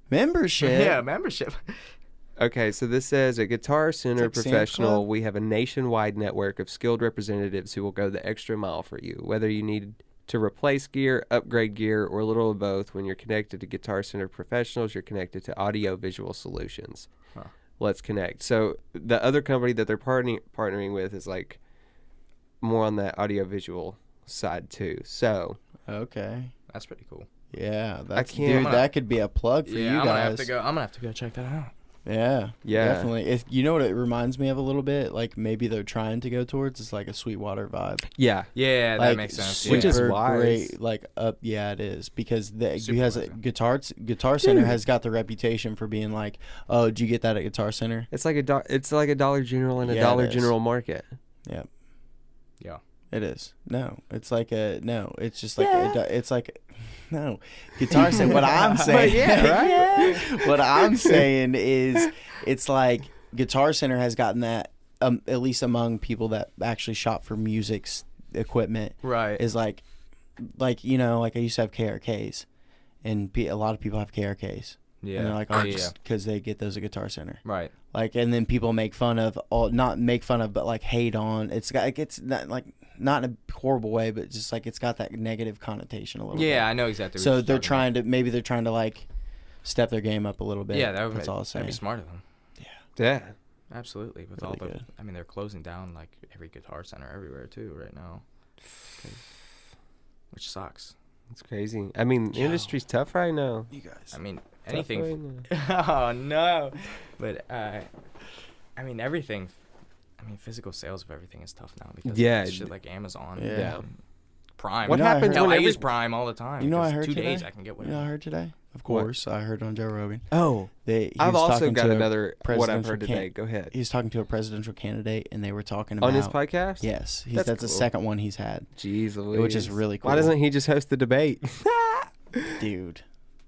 A: Membership.
D: Yeah, membership.
C: Okay, so this says at Guitar Center
A: It's like Sam's
C: Professional,
A: Club?
C: we have a nationwide network of skilled representatives who will go the extra mile for you. Whether you need to replace gear, upgrade gear, or a little of both, when you're connected to Guitar Center Professionals, you're connected to Audio Visual Solutions.
D: Huh.
C: Let's connect. So the other company that they're partnering with is like more on that audio visual side too. So
A: Okay.
D: That's pretty cool.
A: Yeah, that's
C: can't-
A: dude. That could be a plug for
D: Yeah,
A: you
D: I'm gonna have
A: guys.
D: to go. I'm gonna have to go check that out.
A: Yeah,
C: Yeah.
A: definitely. If you know what it reminds me of a little bit, like maybe they're trying to go towards, it's like a Sweetwater vibe.
C: yeah,
D: Yeah, that
A: Like,
D: makes sense.
C: Which
D: yeah.
C: is
A: super
C: wise.
A: great. Like yeah, it is because
D: Super
A: because
D: wise.
A: Guitar Center has got the reputation for being like, oh, did you get that at Guitar Center?
C: it's like a Dollar General and a
A: Yeah, it
C: Dollar
A: is.
C: General Market.
A: Yeah,
D: Yeah.
A: it is. No, it's like a no. It's just like it's like no Guitar Center. What I'm saying,
C: yeah,
A: what I'm saying is, it's like Guitar Center has gotten that at least among people that actually shop for music equipment.
D: Right.
A: Is like you know, like I used to have KRKs, and a lot of people have KRKs.
D: Yeah.
A: And they're like, oh,
D: yeah.
A: just because they get those at Guitar Center.
D: Right.
A: Like, and then people make fun of, not make fun of, but like hate on. It's got, it's not like, not in a horrible way, but just like it's got that negative connotation a little bit.
D: Yeah, I know exactly. What
A: So
D: you're
A: they're
D: talking
A: maybe they're trying to like step their game up a little bit.
D: about. Yeah, that would
A: that's all I'm
D: that'd
A: saying.
D: be smart of them.
C: Yeah.
D: Absolutely. With
A: Really
D: all the,
A: good.
D: I mean, they're closing down like every Guitar Center everywhere too right now, which sucks.
C: It's crazy. I mean, the industry's tough right now.
A: You guys.
D: I mean,
C: Tough
D: anything.
C: right now.
D: Oh no, but I mean everything. I mean, physical sales of everything is tough now because
C: Yeah.
D: of shit like Amazon.
A: Yeah.
D: and Prime.
C: What
A: You know, I
C: happens
A: heard-
C: when
D: I
C: every-
D: use Prime all the time.
A: You know, I
D: 'cause
A: heard
D: 2 days
A: today?
D: I can get
A: You
D: whatever.
A: know, I heard today. Of
C: What?
A: course, I heard on Joe Rogan.
C: Oh,
A: He
C: I've
A: was
C: also
A: talking
C: got
A: to a
C: another what I've
A: presidential
C: heard today. Go ahead.
A: He was talking to a presidential candidate, and they were talking about
C: On his podcast?
A: Yes,
C: That's
A: that's the
C: cool.
A: second one he's had,
C: Jeez Louise.
A: which is really cool.
C: Why doesn't he just host the debate?
A: dude?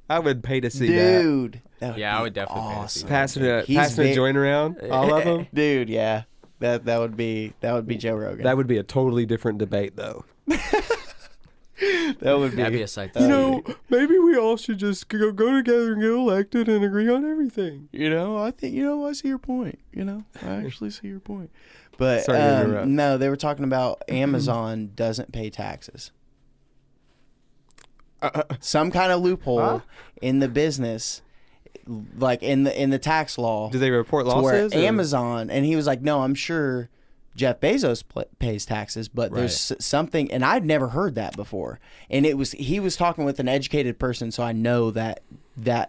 C: I would pay to see that.
A: Dude, that
D: Yeah, I
A: be
D: would definitely pay to see
A: awesome.
D: that.
C: Passing a joint around, all of them.
A: Dude, yeah, that would be Joe Rogan.
C: That would be a totally different debate, though.
A: That would be.
D: That'd be a sight to
A: that
D: see.
A: would be-
C: maybe we all should just go together and get elected and agree on everything.
A: I think I see your point. I actually see your point. But
C: Sorry to interrupt.
A: no, they were talking about Amazon doesn't pay taxes. Some kind of loophole in the business, like in the tax law.
C: Do they report
A: to where
C: losses? or-
A: Amazon, and he was like, no, I'm sure Jeff Bezos pays taxes, but there's something, and I'd never heard that before. And he was talking with an educated person, so I know that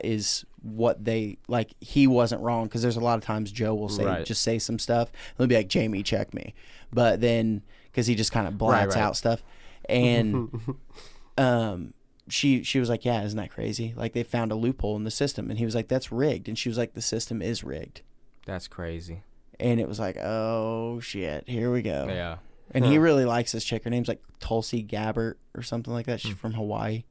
A: is what they like. He wasn't wrong, because there's a lot of times Joe will say some stuff. He'll be like, Jamie, check me, but then because he just kind of blats out stuff, and she was like, yeah, isn't that crazy? Like, they found a loophole in the system, and he was like, that's rigged, and she was like, the system is rigged.
D: That's crazy.
A: And it was like, oh shit, here we go.
D: Yeah.
A: And he really likes this chick. Her name's like Tulsi Gabbard or something like that. She's from Hawaii.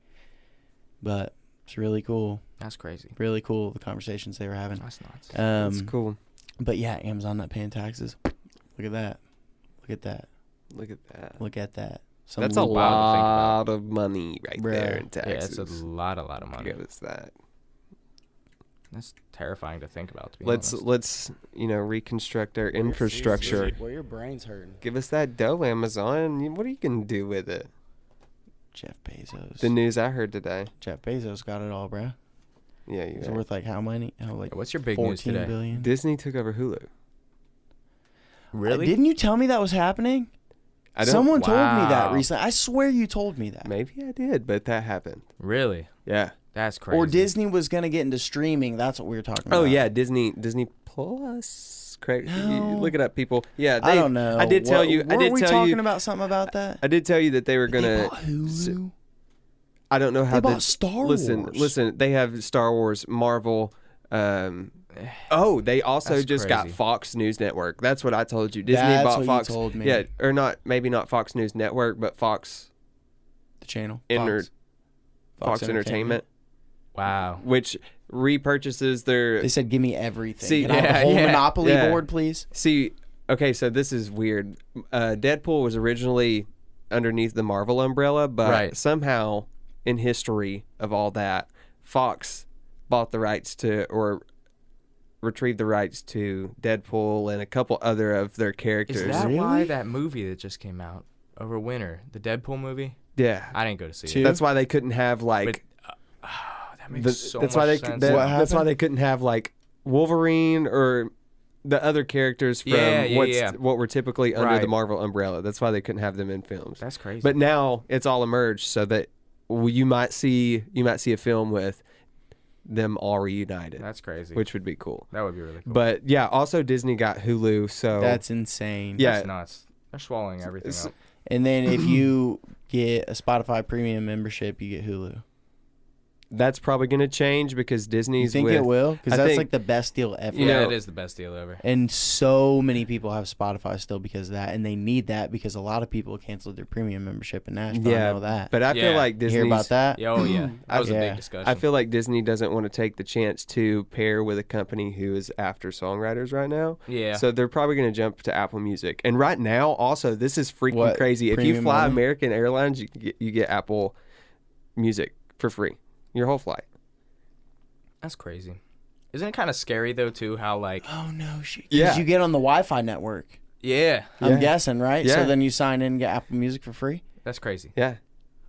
A: But it's really cool.
D: That's crazy.
A: Really cool, the conversations they were having.
D: That's nuts.
C: That's cool.
A: But yeah, Amazon not paying taxes. Look at that. Look at that.
C: Look at that.
A: Look at that.
C: That's a lot of money right there in
D: Yeah,
C: taxes.
D: it's a lot of money.
C: Give us that.
D: That's terrifying to think about. To be
C: Let's
D: honest.
C: reconstruct our infrastructure.
A: Well, your brain's hurting.
C: Give us that dough, Amazon. What are you gonna do with it?
A: Jeff Bezos.
C: The news I heard today.
A: Jeff Bezos got it all, bro.
C: Yeah,
A: It's
C: you.
A: worth like how many? Like
D: What's your big news
A: 14
D: today?
A: billion?
C: Disney took over Hulu.
D: Really?
A: Didn't you tell me that was happening?
C: I don't.
A: Someone told me that
D: Wow.
A: recently. I swear you told me that.
C: Maybe I did, but that happened.
D: Really?
C: Yeah.
D: That's crazy.
A: Or Disney was gonna get into streaming. That's what we were talking about.
C: Oh yeah, Disney Plus. Craig,
A: No.
C: look it up, people. Yeah,
A: I don't know.
C: I did tell you. I did
A: we
C: tell
A: talking
C: you.
A: about something about that?
C: I did tell you that they were
A: They
C: gonna.
A: bought Hulu.
C: I don't know how
A: They bought Star
C: listen,
A: Wars.
C: Listen, they have Star Wars, Marvel. They also
D: That's
C: just got
D: crazy.
C: Fox News Network. That's what I told you. Disney
A: That's
C: bought
A: what you
C: Fox.
A: told me.
C: Yeah, or not? Maybe not Fox News Network, but Fox
A: The channel.
C: Fox Entertainment,
D: Wow.
C: which repurchases their.
A: They said, "Give me everything."
C: See,
A: Can I have the whole
D: yeah,
A: Monopoly
C: yeah.
A: board, please?
C: See, okay, so this is weird. Deadpool was originally underneath the Marvel umbrella, but
D: Right.
C: somehow in history of all that, Fox bought the rights to or retrieved the rights to Deadpool and a couple other of their characters.
D: Is that
A: Really?
D: why that movie that just came out over winter, the Deadpool movie?
C: Yeah.
D: I didn't go to see
A: Two?
D: it.
C: That's why they couldn't have like
D: That makes so
C: that's
D: much
C: why they
D: sense.
A: What
C: that's why
A: happened?
C: they couldn't have like Wolverine or the other characters from
D: Yeah.
C: what were typically under the
D: Right.
C: Marvel umbrella. That's why they couldn't have them in films.
D: That's crazy.
C: But now it's all emerged so that you might see a film with them all reunited,
D: that's crazy.
C: which would be cool.
D: That would be really cool.
C: But yeah, also Disney got Hulu, so
A: That's insane.
C: Yeah.
D: That's nuts. They're swallowing everything
C: It's-
D: up.
A: And then if you get a Spotify Premium membership, you get Hulu.
C: that's probably going to change because
A: You
C: Disney's
A: think
C: with.
A: it will? Because
C: I
A: that's
C: think-
A: like the best deal ever.
C: You
D: Yeah,
C: know-
D: it is the best deal ever.
A: And so many people have Spotify still because of that, and they need that because a lot of people canceled their premium membership in Nashville. I know that.
C: But I feel
D: Yeah.
C: like
A: You
C: Disney's.
A: hear about that?
D: Yeah, oh yeah, that was a
A: Yeah.
D: big discussion.
C: I feel like Disney doesn't want to take the chance to pair with a company who is after songwriters right now.
D: Yeah.
C: So they're probably going to jump to Apple Music. And right now, also, this is freaking
A: What,
C: crazy. If you
A: premium
C: fly
A: only?
C: American Airlines, you get Apple Music for free, your whole flight.
D: That's crazy. Isn't it kind of scary though too? How like
A: Oh no, shit.
C: Yeah.
A: Because you get on the Wi-Fi network.
D: yeah,
A: I'm
C: Yeah.
A: guessing, right?
C: Yeah.
A: So then you sign in and get Apple Music for free.
D: that's crazy.
C: Yeah.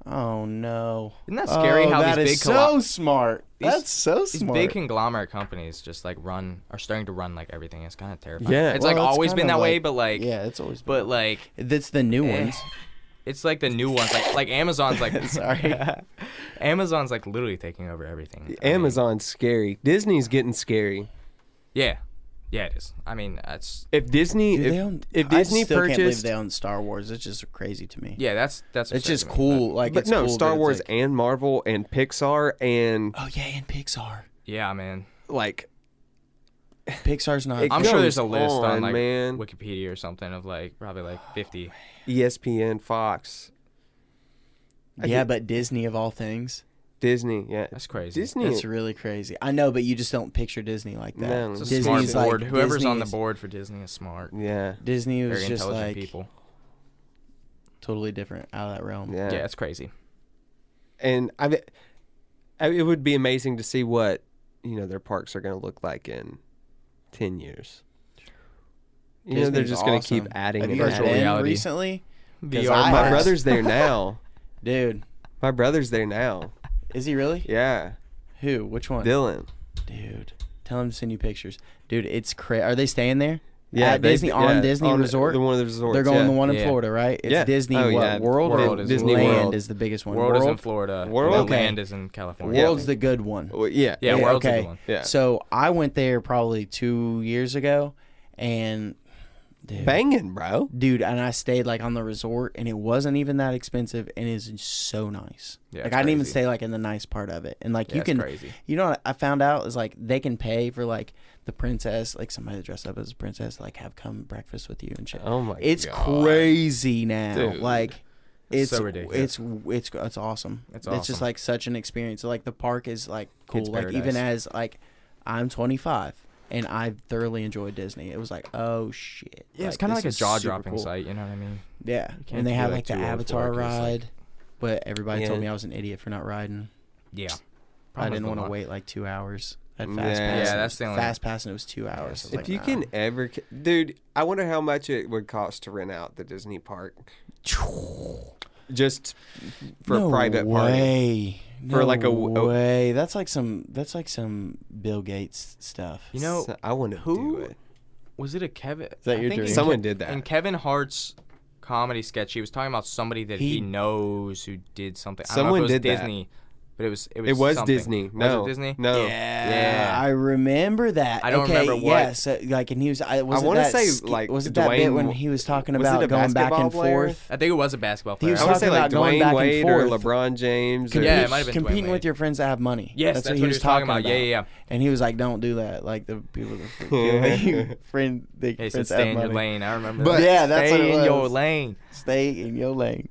A: Oh no.
D: Isn't that scary? How
A: that
D: these
A: is
D: big collo-
A: so smart.
D: These-
A: That's so
D: These
A: smart.
D: big conglomerate companies just like are starting to run like everything. It's kind of terrifying.
C: Yeah.
D: it's
A: Well,
D: like
A: it's
D: always
A: kind
D: been
A: of
D: that way,
A: like-
D: but like
A: yeah, it's always.
D: but like
A: That's the new
D: eh,
A: ones.
D: It's like the new ones, like Amazon's like
A: Sorry.
D: Amazon's like literally taking over everything. I mean,
C: Amazon's scary. Disney's getting scary.
D: yeah, it is. I mean, that's
C: If Disney,
A: Dude, they own,
C: if
A: I
C: Disney
A: still can't believe
C: purchased,
A: they own Star Wars. It's just crazy to me.
D: yeah, that's
A: It's just
D: upsetting me,
A: cool. Like,
C: but
A: it's
C: no,
A: cool,
C: Star
A: but it's
C: Wars
A: like-
C: and Marvel and Pixar and
A: Oh yeah, and Pixar.
D: but yeah, man.
C: like
A: Pixar's not.
C: It
D: I'm sure there's a
C: goes
D: list on
C: on,
D: like
C: man.
D: Wikipedia or something of like probably like 50.
C: ESPN, Fox,
A: Yeah, but Disney of all things.
C: Disney. Yeah,
D: That's crazy.
C: Disney.
A: That's really crazy. I know, but you just don't picture Disney like that.
C: No.
D: It's a
A: Disney's
D: smart board.
A: like-
D: Whoever's on the
A: Disney's-
D: board for Disney is smart.
C: Yeah,
A: Disney was
D: Very
A: just
D: intelligent
A: like
D: people.
A: totally different out of that realm.
C: yeah.
D: Yeah, it's crazy.
C: And it would be amazing to see what their parks are going to look like in 10 years. They're
A: Disney's
C: just going to keep
A: awesome.
C: adding
A: Have
C: and
A: you guys
C: adding.
D: virtual
A: been
D: reality.
A: recently? 'Cause
D: VR
A: I
C: My
A: have.
C: brother's there now.
A: Dude,
C: My brother's there now.
A: is he really?
C: Yeah,
A: Who? Which one?
C: Dylan.
A: Dude, tell him to send you pictures. Dude, it's crazy. Are they staying there?
C: Yeah,
A: At Disney on Disney
C: on
A: Resort.
C: The one of the resorts.
A: They're going
C: yeah.
A: the one in
D: Yeah.
A: Florida, right? It's
C: Yeah.
A: Disney.
C: Oh,
A: what?
C: yeah.
A: World
D: World
A: or
D: is
C: Disney
A: Land
C: World.
A: is the biggest one.
D: World is in
A: World?
D: Florida.
C: World?
D: And
A: Okay.
D: Land is in California.
A: World's the good one.
C: Well, yeah.
D: Yeah,
A: Yeah,
D: World's
A: okay.
D: the good one.
C: Yeah.
A: So I went there probably 2 years ago, and
C: Banging, bro.
A: dude, and I stayed like on the resort, and it wasn't even that expensive, and it's so nice.
D: Yeah,
A: Like
D: it's
A: I didn't even
D: crazy.
A: stay like in the nice part of it, and like
D: Yeah,
A: you
D: it's
A: can,
D: crazy.
A: you know, what I found out is like they can pay for like the princess, like somebody that dressed up as a princess, like have come breakfast with you and shit.
C: Oh my
A: It's
C: God.
A: crazy now.
C: Dude.
A: Like it's
D: so ridiculous.
A: It's awesome.
D: It's
A: just
D: awesome.
A: like such an experience. Like the park is like cool.
D: Kids
A: Like even
D: paradise.
A: as like I'm 25 and I thoroughly enjoyed Disney. It was like, oh shit.
D: Yeah, it's kind of
A: this
D: like a
A: is super
D: jaw-dropping
A: cool.
D: sight. You know what I mean?
A: Yeah,
D: can't
A: and they
D: be,
A: have
D: like,
A: like the
D: too old for
A: Avatar
D: it 'cause, like-
A: ride, but everybody told
C: Yeah.
A: me I was an idiot for not riding.
D: Yeah.
A: I didn't want to wait like 2 hours. I had fast
C: Yeah.
A: pass.
D: Yeah, that's the only-
A: fast pass, and it was 2 hours. I was
C: If
A: like,
C: you
A: nah.
C: can ever, dude, I wonder how much it would cost to rent out the Disney park, just for
A: no
C: a private party.
A: way.
C: For
A: No
C: like a
A: way. That's like some Bill Gates stuff.
D: You know,
C: So I want to
D: who-
C: do it.
D: was it a Kevin? Is
A: that your dream?
C: Someone did that.
D: In Kevin Hart's comedy sketch, he was talking about somebody that he
A: He-
D: knows who did something. I
C: Someone
D: don't know if it
C: did
D: was
C: that.
D: Disney, but it was
C: It was
D: something.
C: Disney.
D: Was
C: No,
D: it Disney?
C: no.
A: Yeah, I remember that.
D: I don't
A: okay,
D: remember what-
A: Yes, like, and he was. I
C: wanna
A: that
C: say,
A: sk-
C: like,
A: was it that bit
C: Dwayne-
A: when he was talking
C: was it
A: about
C: a
A: going back
C: basketball
A: and
C: player?
A: forth?
D: I think it was a basketball
A: He
D: player.
A: was
C: I want to say
A: talking
C: like
A: about going
C: Dwayne
A: back and
C: Wade or
A: forth.
C: LeBron James.
D: Yeah,
C: or,
D: it might have been Dwayne
A: competing with
D: Wade.
A: your friends that have money.
D: Yes,
A: that's
D: that's
A: what he was talking about.
D: Yeah, yeah.
A: And he was like, "Don't do that." Like the people, friend, they
D: He said,
A: friends that
D: "Stay
A: have
D: in your
A: money.
D: lane." I remember.
C: But-
D: that.
A: Yeah, that's
D: Stay
A: what it
D: in your
A: was.
D: lane.
A: Stay in your lane.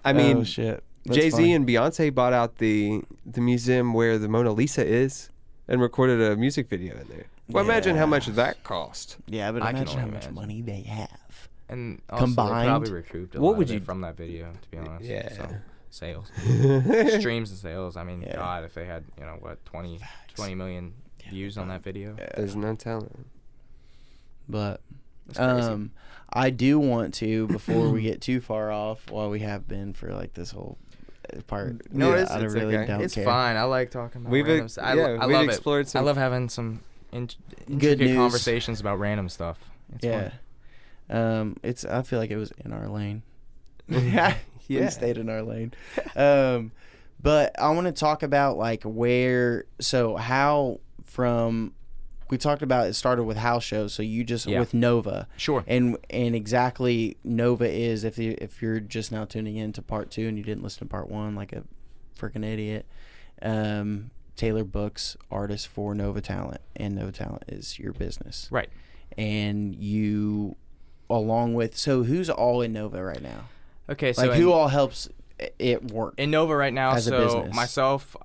C: I mean,
A: oh, shit. That's
C: Jay-Z
A: funny.
C: and Beyonce bought out the museum where the Mona Lisa is and recorded a music video in there. Well, imagine how much that cost.
A: Yeah, but
D: I can
A: imagine how
D: only
A: much
D: imagine.
A: money they have.
D: And also
A: Combined?
D: they probably recouped a
C: What
D: lot
C: would
D: of
C: you-
D: it from that video, to be honest.
C: Yeah.
D: So, sales. Streams and sales. I mean,
A: Yeah.
D: God, if they had, 20 million views on that video.
C: There's no telling.
A: But
D: That's crazy.
A: I do want to, before we get too far off, while we have been for like this whole part.
C: No,
A: yeah,
C: it's-
A: I
C: it's
A: really
C: okay.
A: don't
D: It's
A: care.
D: fine. I like talking about
C: We've
D: random
C: ex-
D: stuff. I
C: yeah, we've
D: love
C: explored
D: it.
C: some-
D: I love having some
A: Good
D: intricate
A: news.
D: conversations about random stuff. It's
A: Yeah.
D: fun.
A: It's. I feel like it was in our lane.
C: Yeah.
A: We stayed in our lane. But I want to talk about like how from we talked about it started with house shows. So you just
D: Yeah.
A: with Nova.
D: Sure.
A: And exactly Nova is if you're just now tuning in to part 2 and you didn't listen to part 1 like a freaking idiot. Taylor books artists for Nova Talent, and Nova Talent is your business.
D: Right.
A: And you, along with, so who's all in Nova right now?
D: Okay, so
A: Like who all helps it work?
D: in Nova right now,
A: as a
D: so
A: business?
D: myself,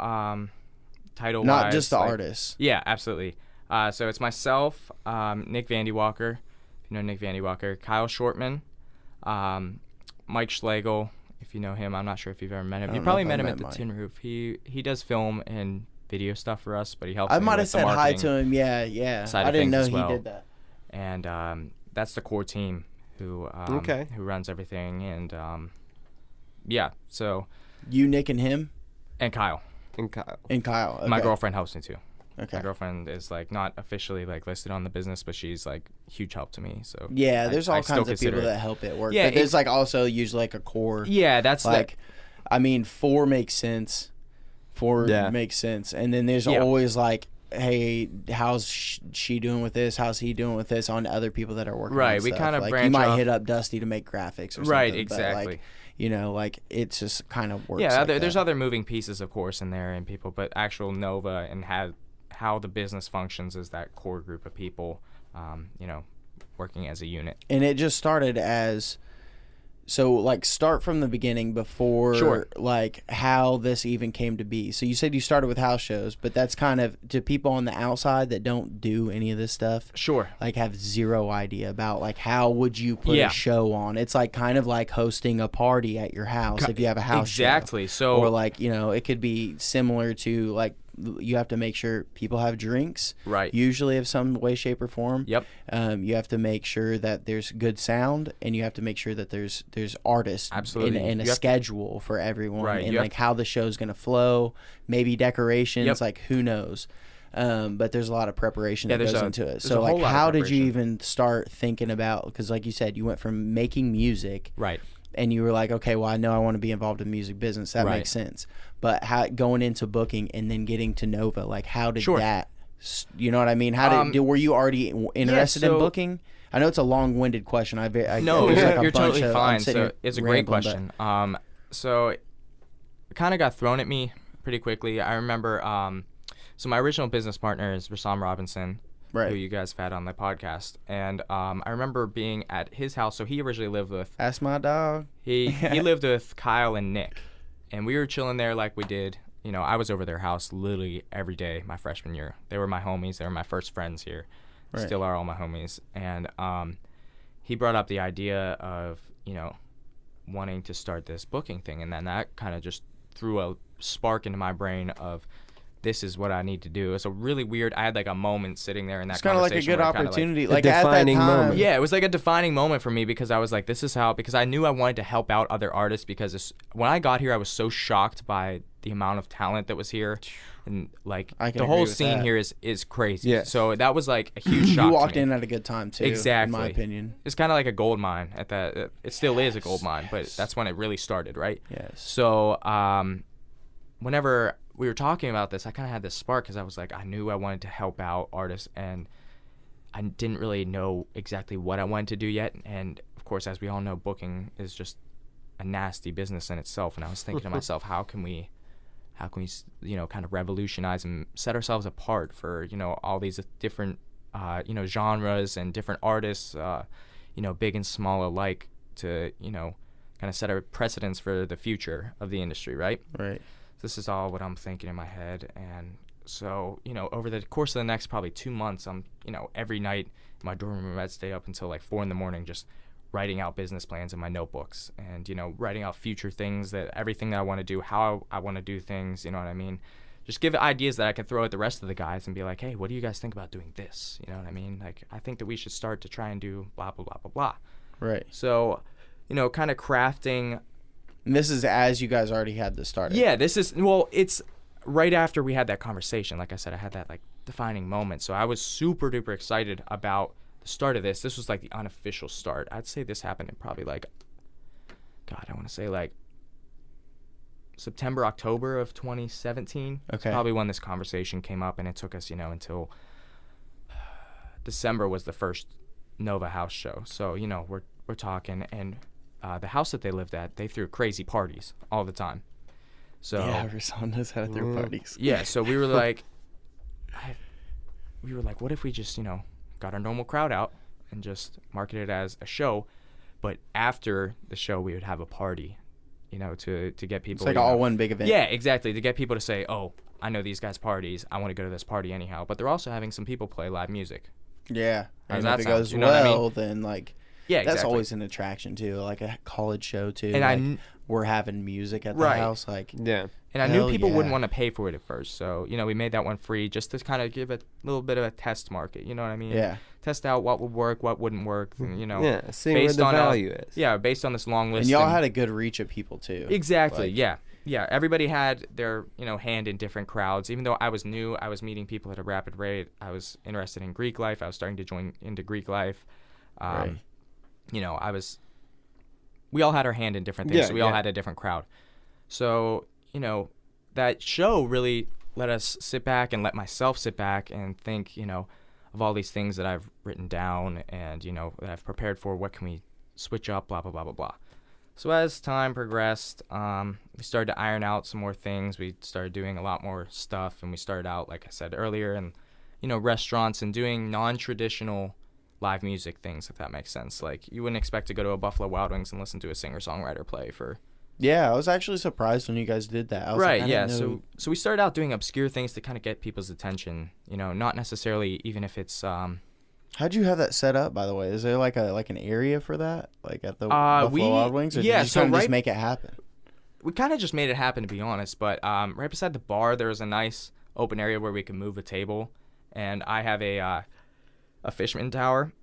D: title
A: Not just the artists.
D: Yeah, absolutely. So it's myself, Nick Vandy Walker, if you know Nick Vandy Walker, Kyle Shortman, Mike Schlegel, if you know him. I'm not sure if you've ever met him.
A: I
D: You
A: don't know
D: probably
A: if
D: met
A: I
D: him
A: met
D: at the
A: Mike.
D: Tin Roof. He does film and video stuff for us, but he helps
A: I
D: me
A: might have
D: with the
A: said hi
D: marketing
A: to him. Yeah.
D: side
A: I
D: of
A: didn't
D: things
A: know
D: as
A: he
D: well.
A: did that.
D: And that's the core team who runs everything. And yeah, so
A: You, Nick, and him,
D: and Kyle.
C: And Kyle.
A: and Kyle.
D: My
A: Okay.
D: girlfriend helps me too.
A: Okay.
D: My girlfriend is like not officially like listed on the business, but she's like huge help to me. So
A: Yeah, there's all
D: I still
A: kinds of
D: consider
A: people
D: it.
A: that help it work.
D: Yeah,
A: but there's
D: it's-
A: like also usually like a core.
D: Yeah, that's
A: Like, I mean, 4 makes sense. 4
C: Yeah.
A: makes sense. And then there's
D: Yeah.
A: always like, hey, how's she doing with this? How's he doing with this? On other people that are working.
D: Right,
A: on
D: we
A: stuff.
D: kinda
A: like, you
D: branch
A: might
D: off.
A: hit up Dusty to make graphics or something.
D: Right,
A: but,
D: exactly.
A: like, like it's just kind of works.
D: yeah.
A: like
D: There's
A: that.
D: other moving pieces, of course, in there and people, but actual Nova and how the business functions is that core group of people, working as a unit.
A: And it just started as. So, like, start from the beginning before,
D: Sure.
A: like, how this even came to be. So, you said you started with house shows, but that's kind of, to people on the outside that don't do any of this stuff,
D: Sure.
A: like, have zero idea about, like, how would you put
D: Yeah.
A: a show on? It's, like, kind of like hosting a party at your house if you have a house show.
D: Exactly. So
A: Or, like, it could be similar to, like, you have to make sure people have drinks.
D: Right.
A: Usually of some way, shape, or form.
D: Yep.
A: You have to make sure that there's good sound, and you have to make sure that there's artists.
D: Absolutely.
A: And a
D: You have to-
A: schedule for everyone.
D: Right,
A: And,
D: you have
A: like, how the show's going to flow. Maybe decorations.
D: Yep.
A: Like, who knows? But there's a lot of preparation
D: Yeah,
A: that
D: there's
A: goes
D: a-
A: into it.
D: there's
A: So,
D: a
A: like,
D: whole lot of
A: how did you
D: preparation.
A: even start thinking about, because, like you said, you went from making music.
D: Right.
A: And you were like, okay, well, I know I want to be involved in music business. That
D: Right.
A: makes sense. But how going into booking and then getting to Nova, like, how did
D: Sure.
A: that? You know what I mean? How were you already interested in
D: so-
A: booking? I know it's a long-winded question.
D: No,
A: there's
D: you're,
A: like a
D: you're
A: bunch
D: totally
A: of- I'm
D: fine.
A: sitting
D: So
A: here
D: it's a great
A: rambling,
D: question. So it kind of got thrown at me pretty quickly. I remember. So my original business partner is Rasam Robinson.
A: Right.
D: who you guys have had on the podcast. And I remember being at his house. So he originally lived with
A: That's my dog.
D: he lived with Kyle and Nick, and we were chilling there like we did. You know, I was over their house literally every day my freshman year. They were my homies. They were my first friends here.
A: Right.
D: Still are all my homies. And he brought up the idea of, you know, wanting to start this booking thing, and then that kind of just threw a spark into my brain of, this is what I need to do. It's a really weird. I had like a moment sitting there in that
A: It's kind of like a
D: conversation
A: good
D: where I kinda,
A: opportunity.
C: A
A: Like at that
C: defining
A: time.
C: moment.
D: yeah, it was like a defining moment for me because I was like, this is how, because I knew I wanted to help out other artists because when I got here, I was so shocked by the amount of talent that was here. And like
A: I can
D: the
A: agree
D: whole
A: with
D: scene
A: that.
D: here is crazy.
C: Yes.
D: So that was like a huge shock.
A: You
D: to
A: walked
D: me.
A: in at a good time too.
D: Exactly.
A: In my opinion.
D: It's kind of like a gold mine at that. It still is a gold mine, but that's when it really started, right?
A: Yes.
D: So whenever we were talking about this, I kind of had this spark because I was like, I knew I wanted to help out artists, and I didn't really know exactly what I wanted to do yet. And of course, as we all know, booking is just a nasty business in itself. And I was thinking to myself, how can we, you know, kind of revolutionize and set ourselves apart for, you know, all these different, you know, genres and different artists, you know, big and small alike, to, you know, kind of set a precedence for the future of the industry, right?
A: Right.
D: This is all what I'm thinking in my head. And so, you know, over the course of the next probably 2 months, I'm, you know, every night in my dorm room, I'd stay up until like 4 a.m. just writing out business plans in my notebooks and, you know, writing out future things, that everything that I want to do, how I want to do things, you know what I mean? Just give ideas that I can throw at the rest of the guys and be like, hey, what do you guys think about doing this? You know what I mean? Like, I think that we should start to try and do blah, blah, blah, blah, blah.
A: Right.
D: So, you know, kind of crafting.
A: And this is as you guys already had this started.
D: Yeah, this is, well, it's right after we had that conversation. Like I said, I had that like defining moment. So I was super duper excited about the start of this. This was like the unofficial start. I'd say this happened in probably like, God, I want to say like September, October of 2017.
A: Okay.
D: It's probably when this conversation came up, and it took us, you know, until December was the first Nova House show. So, you know, we're talking, and the house that they lived at, they threw crazy parties all the time. So
A: Yeah, Arizona knows how to throw parties.
D: yeah, so we were like, what if we just, you know, got our normal crowd out and just marketed it as a show, but after the show we would have a party, you know, to get people.
A: It's like all one big event.
D: Yeah, exactly. To get people to say, oh, I know these guys' parties. I want to go to this party anyhow. But they're also having some people play live music.
A: Yeah.
D: How does
A: And
D: that
A: if it
D: sound?
A: goes
D: You know what I mean?
A: well, then like
D: Yeah,
A: that's
D: exactly.
A: always an attraction too. Like a college show too.
D: And
A: like we're having music at the
D: Right.
A: house. Like
C: Yeah.
D: And I knew
A: Hell
D: people wouldn't
A: yeah.
D: want to pay for it at first. So, you know, we made that one free just to kind of give a little bit of a test market. You know what I mean?
A: Yeah.
D: Test out what would work, what wouldn't work, and, you know.
C: Yeah, seeing where
D: based
C: the
D: on
C: value is.
D: Yeah, based on this long list.
A: And y'all had a good reach of people too.
D: Exactly.
A: Like-
D: Yeah. Yeah. Everybody had their, you know, hand in different crowds. Even though I was new, I was meeting people at a rapid rate. I was interested in Greek life. I was starting to join into Greek life.
A: Right.
D: You know, we all had our hand in different things.
C: Yeah,
D: so we all
C: yeah.
D: had a different crowd. So, you know, that show really let us sit back and let myself sit back and think, you know, of all these things that I've written down and, you know, that I've prepared for. What can we switch up, blah, blah, blah, blah, blah. So as time progressed, we started to iron out some more things. We started doing a lot more stuff, and we started out, like I said earlier, in, you know, restaurants and doing non-traditional live music things, if that makes sense. Like, you wouldn't expect to go to a Buffalo Wild Wings and listen to a singer-songwriter play for...
A: Yeah, I was actually surprised when you guys did that. I was
D: Right,
A: like, I
D: yeah.
A: didn't know-
D: So we started out doing obscure things to kind of get people's attention, you know, not necessarily even if it's...
A: How'd you have that set up, by the way? Is there like an area for that, like at the Buffalo Wild Wings, or
D: yeah,
A: did you
D: so
A: kind of
D: right-
A: just make it happen?
D: We kind of just made it happen, to be honest. But right beside the bar, there was a nice open area where we could move a table, and I have a Fishman tower,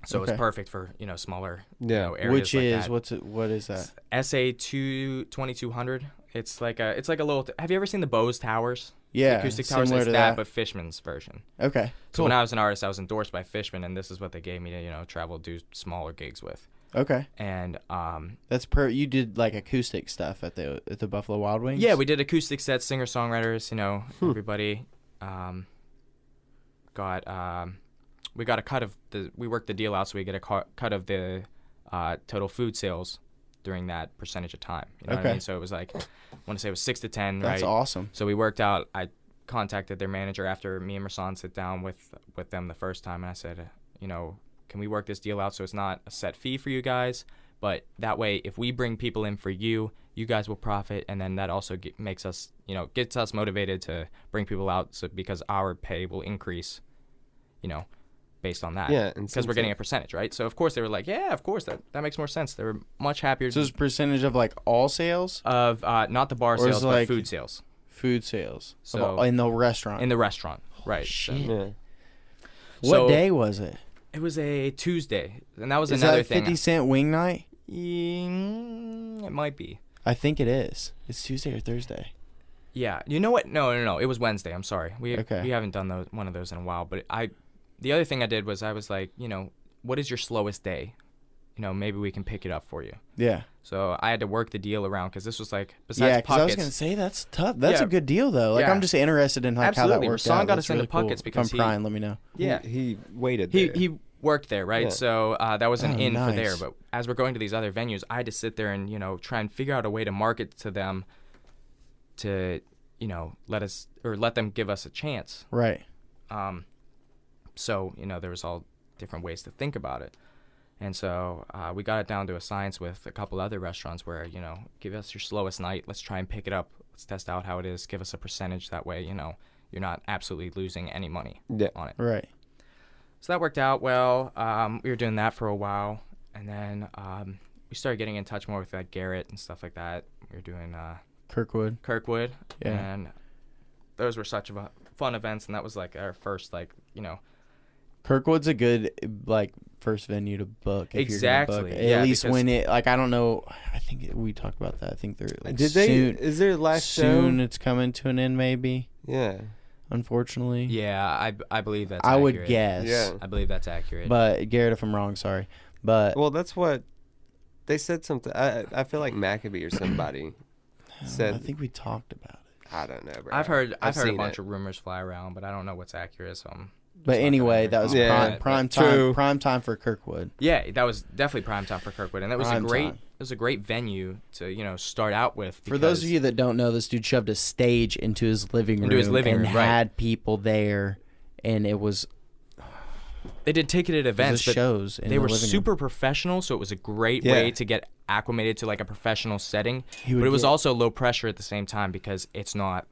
D: so
A: Okay.
D: it's perfect for, you know, smaller
C: Yeah.
D: you know, areas
A: Which
D: like
A: is
D: that.
A: what is that?
D: SA 2200. It's like a little. Have you ever seen the Bose towers?
A: Yeah,
D: Acoustic towers.
A: similar
D: It's
A: to
D: that,
A: that.
D: but Fishman's version.
A: Okay,
D: So
A: cool.
D: when I was an artist, I was endorsed by Fishman, and this is what they gave me to, you know, travel, do smaller gigs with.
A: Okay,
D: And
A: that's you did like acoustic stuff at the Buffalo Wild Wings.
D: yeah, we did acoustic sets, singer songwriters. You know, everybody we got a cut of we worked the deal out, so we get a cut of the total food sales during that percentage of time. You know what I
A: Okay.
D: mean? So it was like, I want to say it was 6 to 10,
A: That's
D: right?
A: awesome.
D: So we worked out. I contacted their manager after me and Rasan sit down with them the first time, and I said, can we work this deal out so it's not a set fee for you guys, but that way if we bring people in for you guys will profit, and then that also makes us, gets us motivated to bring people out, so because our pay will increase, based on that.
C: Yeah,
D: because we're getting a percentage, right? So of course they were like, yeah, of course that makes more sense. They were much happier.
A: So it's percentage of like all sales
D: of not the bar
A: Or is
D: sales,
A: it
D: but
A: like-
D: food sales.
A: food sales.
D: So-
A: in the restaurant.
D: In the restaurant, right?
A: shit.
C: Yeah.
A: What
D: So-
A: day was it?
D: It was a Tuesday, and that was
A: Is
D: another
A: that
D: thing.
A: 50-cent wing night?
D: It might be.
A: I think it is. It's Tuesday or Thursday.
D: Yeah. You know what? No. It was Wednesday. I'm sorry. We haven't done one of those in a while. But the other thing I did was I was like, what is your slowest day? Maybe we can pick it up for you.
A: Yeah.
D: So I had to work the deal around because this was like,
A: Yeah,
D: besides
A: because I was
D: pockets.
A: gonna say that's tough. That's
D: Yeah.
A: a good deal though. Like
D: Yeah.
A: I'm just interested in like
D: Absolutely.
A: how that worked
D: Rasan
A: out.
D: got
A: That's
D: us into
A: really cool.
D: pockets
A: If
D: because
A: I'm prying, let me know.
D: Yeah.
C: He waited there.
D: He worked there, right?
C: Yeah.
D: So that was an
A: Oh,
D: in for there.
A: nice.
D: But as we're going to these other venues, I had to sit there and try and figure out a way to market to them, to let them give us a chance.
A: Right.
D: So there was all different ways to think about it, and so we got it down to a science with a couple other restaurants where give us your slowest night. Let's try and pick it up. Let's test out how it is. Give us a percentage. That way you're not absolutely losing any money on it.
A: Right.
D: So that worked out well. We were doing that for a while, and then we started getting in touch more with like Garrett and stuff like that. We were doing
A: Kirkwood.
D: Kirkwood,
A: Yeah.
D: and those were such fun events, and that was like our first
A: Kirkwood's a good like first venue to book. If
D: Exactly,
A: You're gonna book.
D: yeah,
A: At least
D: because-
A: when it like I don't know. I think we talked about that. I think they're like
C: Did they?
A: soon.
C: Is there last
A: Soon
C: show?
A: it's coming to an end. Maybe.
C: Yeah.
A: Unfortunately.
D: Yeah, I believe that's
A: I
D: accurate.
A: would guess.
C: Yeah.
D: I believe that's accurate.
A: But Garrett, if I'm wrong, sorry. But
C: Well, that's what they said. Something. I feel like Maccabee or somebody said.
A: I think we talked about it.
C: I don't know, bro.
D: I've heard a
C: seen
D: bunch
C: it.
D: of rumors fly around, but I don't know what's accurate. So
A: But
D: not gonna
A: anyway, that was
D: comment
C: Yeah.
D: on it,
A: prime
D: but-
A: time.
C: True.
A: Prime time for Kirkwood.
D: Yeah, that was definitely prime time for Kirkwood, and that was
A: Prime time.
D: It was a great venue to start out with.
A: For those of
D: because-
A: you that don't know, this dude shoved a stage into his living room.
D: Into his living
A: and
D: room, right.
A: had people there, and it was
D: they did ticketed events, but
A: shows. In
D: they
A: the
D: were
A: living room.
D: super professional, so it was a great
C: Yeah.
D: way to get acclimated to like a professional setting.
A: He
D: But
A: would
D: it was
A: get-
D: also low pressure at the same time because it's not,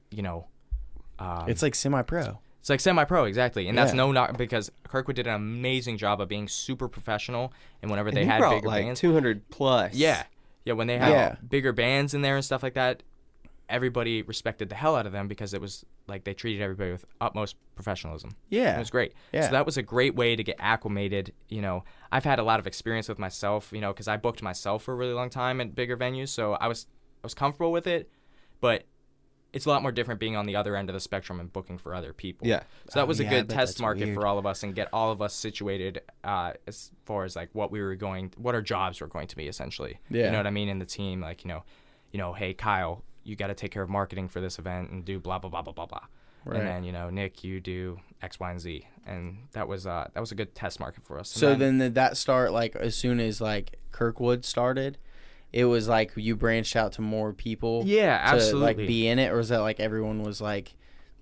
A: It's like semi-pro.
D: it's like semi-pro exactly, and that's
A: Yeah.
D: no knock because Kirkwood did an amazing job of being super professional, and whenever
C: And
D: they
C: he
D: had
C: brought
D: bigger
C: like
D: bands,
C: 200 plus.
D: yeah, when they had
A: Yeah.
D: bigger bands in there and stuff like that, everybody respected the hell out of them because it was like they treated everybody with utmost professionalism.
A: Yeah.
D: It was great.
A: Yeah.
D: So that was a great way to get acclimated. I've had a lot of experience with myself, because I booked myself for a really long time at bigger venues, so I was comfortable with it, but it's a lot more different being on the other end of the spectrum and booking for other people.
C: Yeah.
D: So that was a
A: yeah, I
D: good
A: bet
D: test
A: that's
D: market
A: weird.
D: for all of us and get all of us situated as far as like what our jobs were going to be essentially.
A: Yeah.
D: You know what I mean? In the team, like, hey, Kyle, you got to take care of marketing for this event and do blah, blah, blah, blah, blah, blah.
A: Right.
D: And then, Nick, you do X, Y, and Z. And that was a good test market for us. And
A: So then did that start like as soon as like Kirkwood started? It was like you branched out to more people.
D: Yeah,
A: To
D: absolutely.
A: like be in it, or was that like everyone was like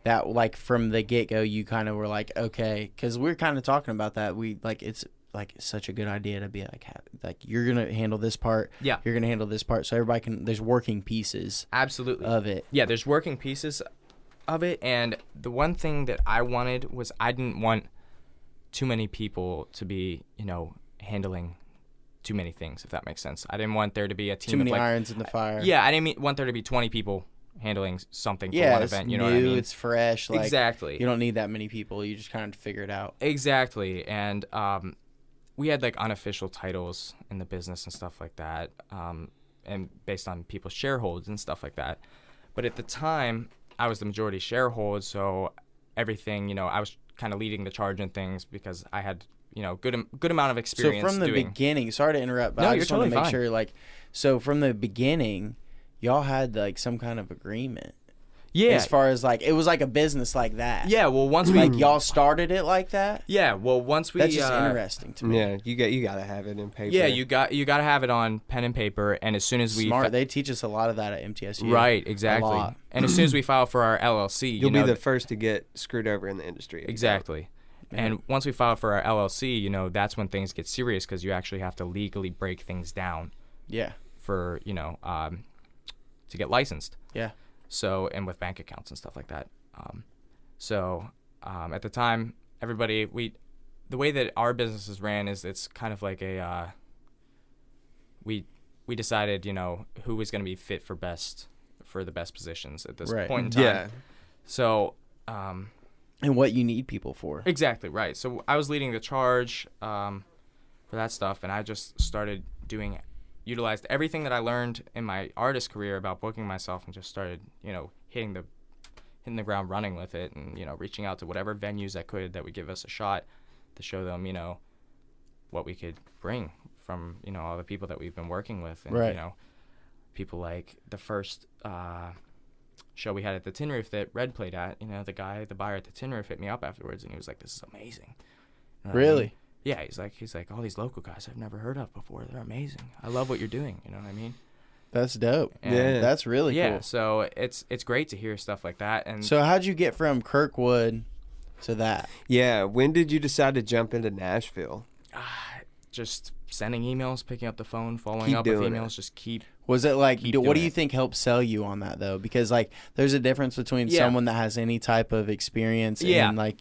A: that? Like from the get go, you kind of were like, okay, because we're kind of talking about that. We like it's like such a good idea to be like you're gonna handle this part.
D: Yeah.
A: You're gonna handle this part, so everybody can. There's working pieces
D: Absolutely.
A: of it.
D: Yeah, there's working pieces of it, and the one thing that I wanted was I didn't want too many people to be, handling too many things, if that makes sense. I didn't want there to be a team
A: Too many
D: of like,
A: irons in the fire.
D: yeah, I didn't want there to be 20 people handling something for
A: Yeah,
D: one
A: it's
D: event, you
A: new,
D: know what I mean?
A: it's fresh. Like,
D: Exactly.
A: You don't need that many people. You just kind of figure it out.
D: Exactly, and we had like unofficial titles in the business and stuff like that, and based on people's shareholds and stuff like that. But at the time, I was the majority shareholder, so everything, I was kind of leading the charge in things because I had, good amount of experience.
A: So from the
D: doing.
A: beginning, sorry to interrupt, but
D: No,
A: I
D: you're
A: just want to
D: totally
A: make
D: fine.
A: sure, like, so from the beginning, y'all had like some kind of agreement.
D: Yeah.
A: As far as like, it was like a business like that.
D: Yeah, well, once we
A: Like y'all started it like that.
D: Yeah, well, once we
A: That's just interesting to me.
C: Yeah, you gotta have it in paper.
D: Yeah, you got to have it on pen and paper, and as soon as we
A: Smart. They teach us a lot of that at MTSU.
D: right, exactly.
A: A lot.
D: And as soon as we file for our LLC,
C: You'll be the first to get screwed over in the industry.
D: exactly. And once we file for our LLC, that's when things get serious because you actually have to legally break things down
A: Yeah.
D: for to get licensed.
A: Yeah.
D: So, and with bank accounts and stuff like that. At the time, everybody, the way that our businesses ran is it's kind of like we decided, who was going to be fit for the best positions at this point in time.
C: Yeah.
D: So,
A: And what you need people for.
D: exactly, right. So I was leading the charge for that stuff, and I just started utilized everything that I learned in my artist career about booking myself and just started, hitting the ground running with it and, reaching out to whatever venues I could that would give us a shot to show them, what we could bring from, all the people that we've been working with. And,
A: Right.
D: People like the first show we had at the Tin Roof that Red played at, the buyer at the Tin Roof hit me up afterwards and he was like, "This is amazing." You know what I
A: Really?
D: mean? Yeah, he's like, all these local guys I've never heard of before. They're amazing. I love what you're doing. You know what I mean?
A: That's dope.
D: And
C: Yeah.
A: That's really
D: yeah,
A: cool.
D: so it's great to hear stuff like that. And
A: So how'd you get from Kirkwood to that?
C: Yeah. When did you decide to jump into Nashville?
D: just sending emails, picking up the phone, following
C: Keep
D: up with
C: doing
D: emails,
C: it.
D: just keep.
A: Was it like,
D: Keep
A: what
D: doing
A: do you
D: it.
A: think helped sell you on that though? Because like, there's a difference between
D: Yeah.
A: someone that has any type of experience
D: Yeah.
A: and like,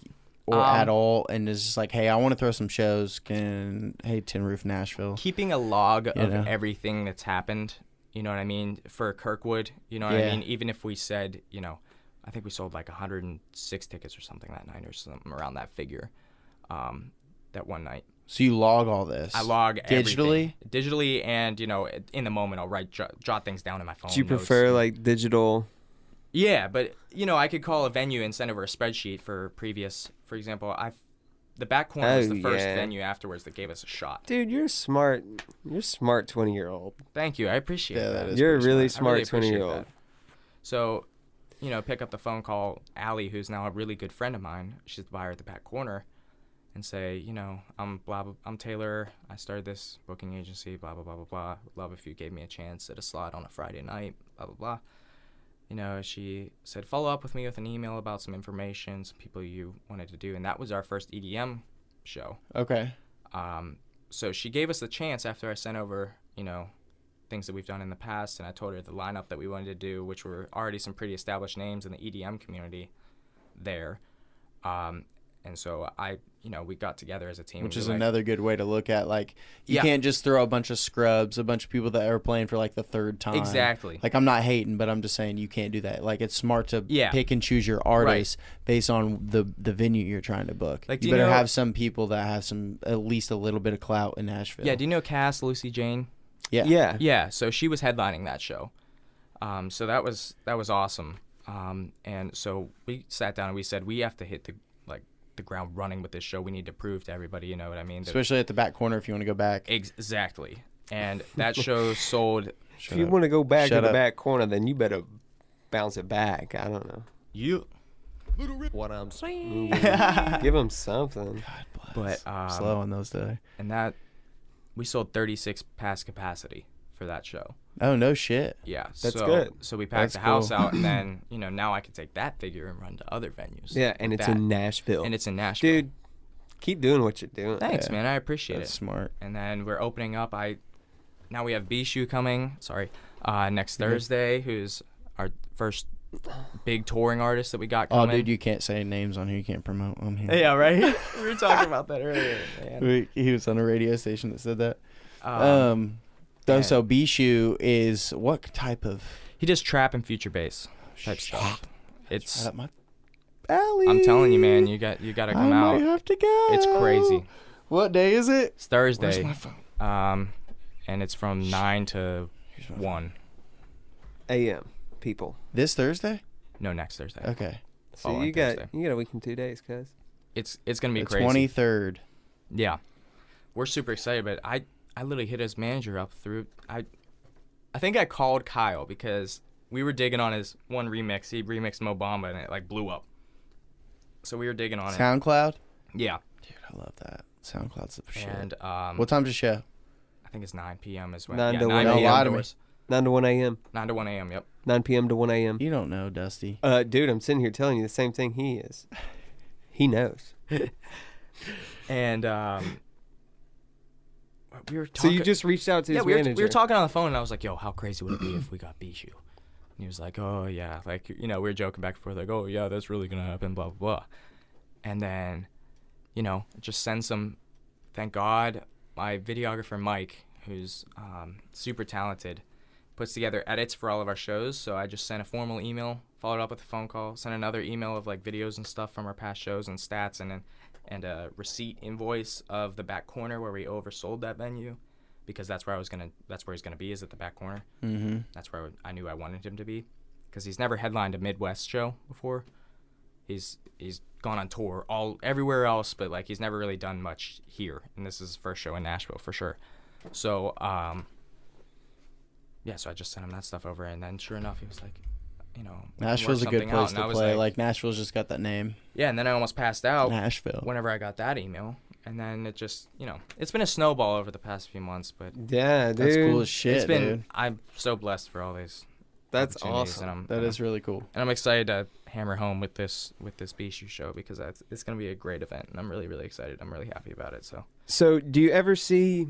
A: or at all, and is just like, hey, I want to throw some shows. Hey, Tin Roof Nashville.
D: Keeping a log of
A: know?
D: everything that's happened, you know what I mean, for Kirkwood, you know what
A: Yeah.
D: I mean? Even if we said, I think we sold like 106 tickets or something that night or something around that figure that one night.
A: So you log all this.
D: I log
A: digitally.
D: everything. Digitally, and, in the moment, I'll jot things down in my phone.
C: Do you
D: notes.
C: prefer like digital?
D: Yeah, but, I could call a venue and send over a spreadsheet for example, the Back Corner was
C: Oh,
D: the first
C: yeah.
D: venue afterwards that gave us a shot.
C: Dude, you're smart. You're smart 20-year-old.
D: Thank you. I appreciate
A: Yeah,
D: that.
A: that is
C: You're a
A: pretty
C: really
A: smart.
D: I really
C: smart
D: appreciate
C: 20-year-old.
D: that. So, pick up the phone, call Allie, who's now a really good friend of mine. She's the buyer at the Back Corner, and say, I'm Taylor. I started this booking agency, blah, blah, blah, blah, blah. Would love if you gave me a chance at a slot on a Friday night, blah, blah, blah. She said, follow up with me with an email about some information, some people you wanted to do. And that was our first EDM show.
A: Okay.
D: So she gave us the chance after I sent over, things that we've done in the past. And I told her the lineup that we wanted to do, which were already some pretty established names in the EDM community there. And so we got together as a team.
A: Which
D: We
A: is
D: were like-
A: another good way to look at, like, you
D: Yeah.
A: can't just throw a bunch of scrubs, a bunch of people that are playing for like the third time.
D: Exactly.
A: Like, I'm not hating, but I'm just saying you can't do that. Like, it's smart to
D: Yeah.
A: pick and choose your artists based on the venue you're trying to book.
D: Like, do
A: you
D: you
A: better
D: know-
A: have some people that have at least a little bit of clout in Nashville.
D: Yeah, do you know Cass, Lucy Jane?
A: Yeah.
C: Yeah.
D: Yeah, so she was headlining that show. So that was awesome. And so we sat down and we said, we have to hit the ground running with this show. We need to prove to everybody, you know what I mean?
A: Especially at the Back Corner if you want to go back.
D: Exactly. And that show sold.
C: If you want to go back
A: Shut
C: to the
A: up.
C: back corner, then you better bounce it back. I don't know.
D: You.
B: What I'm saying.
C: Give them something.
D: But
A: Slow on those today.
D: and that we sold 36 past capacity for that show.
A: Oh, no shit.
D: Yeah,
C: That's
D: so,
C: good.
D: So we packed
A: That's
D: the house
A: cool.
D: out, and then now I can take that figure and run to other venues.
C: Yeah, and
D: with
C: it's
D: that.
C: in Nashville.
D: And it's in Nashville.
C: Dude, keep doing what you're doing.
D: Thanks,
A: Yeah.
D: man. I appreciate
A: That's
D: it.
A: smart.
D: And then we're opening up. Now we have Bishu coming. Next Thursday, who's our first big touring artist that we got
A: Oh,
D: coming.
A: dude, you can't say names on here. You can't promote on here.
D: Yeah, right. We were talking about that earlier, man.
A: He was on a radio station that said that.
D: Yeah.
A: So Bishu is what type of?
D: He does trap and future bass type stuff. It's.
A: Shut up, my alley.
D: I'm telling you, man. You got to
A: I
D: come
A: might
D: out.
A: have to go.
D: It's crazy.
A: What day is it?
D: It's Thursday.
A: Where's my phone?
D: And it's from 9 to 1.
C: AM, people.
A: This Thursday?
D: No, next Thursday.
A: Okay.
C: So
D: Following
C: you got
D: Thursday.
C: a week and 2 days, cuz.
D: It's gonna be
A: The
D: crazy.
A: 23rd.
D: Yeah, we're super excited. But I literally hit his manager up through I think I called Kyle because we were digging on his one remix. He remixed Mo Bamba, and it like blew up. So we were digging on it.
A: SoundCloud?
D: Yeah.
A: Dude, I love that. SoundCloud's the shit.
D: And
A: What time's the show?
D: I think it's 9 p.m. is when.
C: 9 to 1
D: 9
C: a.m.
D: p.m.
A: Lie to me.
D: doors.
C: 9 to 1 a.m.
D: 9 to 1 a.m. Yep.
C: 9 p.m. to 1 a.m.
A: You don't know, Dusty.
C: Dude, I'm sitting here telling you the same thing he is. He knows.
D: And we were
C: So
D: talking.
C: you just reached out to his
D: we
C: manager.
D: were talking on the phone, and I was like, "Yo, how crazy would it be if we got Bijou?" And he was like, "Oh yeah, like we were joking back and forth, like, oh yeah, that's really gonna happen, blah blah blah." And then, just send some. Thank God, my videographer Mike, who's super talented, puts together edits for all of our shows. So I just sent a formal email, followed up with a phone call, sent another email of like videos and stuff from our past shows and stats, and a receipt invoice of the back corner where we oversold that venue, because that's where he's gonna be, is at the back corner.
A: Mm-hmm.
D: That's where I knew I wanted him to be, because he's never headlined a Midwest show before. He's gone on tour everywhere else, but like he's never really done much here, and this is his first show in Nashville for sure. So so I just sent him that stuff over, and then sure enough he was like, we can
A: Nashville's a
D: work
A: good
D: something out.
A: place
D: And I
A: to
D: was
A: play. Like Nashville's just got that name.
D: Yeah, and then I almost passed out
A: Nashville.
D: whenever I got that email, and then it just it's been a snowball over the past few months, but
C: Yeah, dude.
A: That's cool as shit,
D: it's been
A: dude.
D: I'm so blessed for all these.
C: That's
D: opportunities,
C: awesome.
D: And
A: That is really cool.
D: And I'm excited to hammer home with this Bijou show, because it's going to be a great event, and I'm really, really excited. I'm really happy about it.
C: So, do you ever see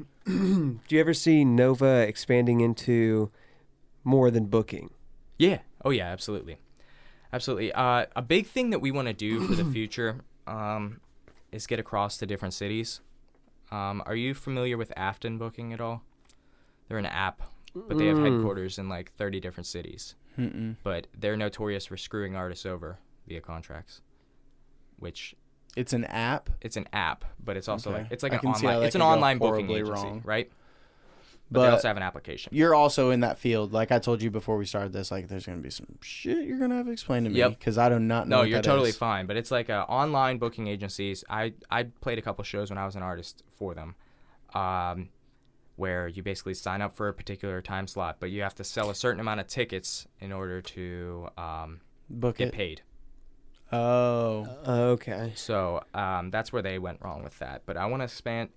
C: Nova expanding into more than booking?
D: Yeah. Oh yeah, absolutely. Absolutely. A big thing that we want to do for the future is get across to different cities. Are you familiar with Afton Booking at all? They're an app, but they have headquarters in like 30 different cities.
A: Mm-mm.
D: But they're notorious for screwing artists over via contracts, which
A: It's an app.
D: it's an app, but it's also
A: Okay.
D: like it's like
A: I
D: an
A: can see how
D: online.
A: that
D: It's an
A: could go
D: online booking
A: horribly
D: agency,
A: wrong.
D: right? But they also have an application.
A: You're also in that field. Like I told you before we started this, like there's going to be some shit you're going to have to explain to me.
D: Yep.
A: Because I do not know
D: No,
A: what
D: you're
A: that
D: totally
A: is.
D: fine. But it's like online booking agencies. I played a couple shows when I was an artist for them, where you basically sign up for a particular time slot, but you have to sell a certain amount of tickets in order to
A: Book
D: get
A: it.
D: paid.
A: Oh.
C: Okay.
D: So that's where they went wrong with that. But I want to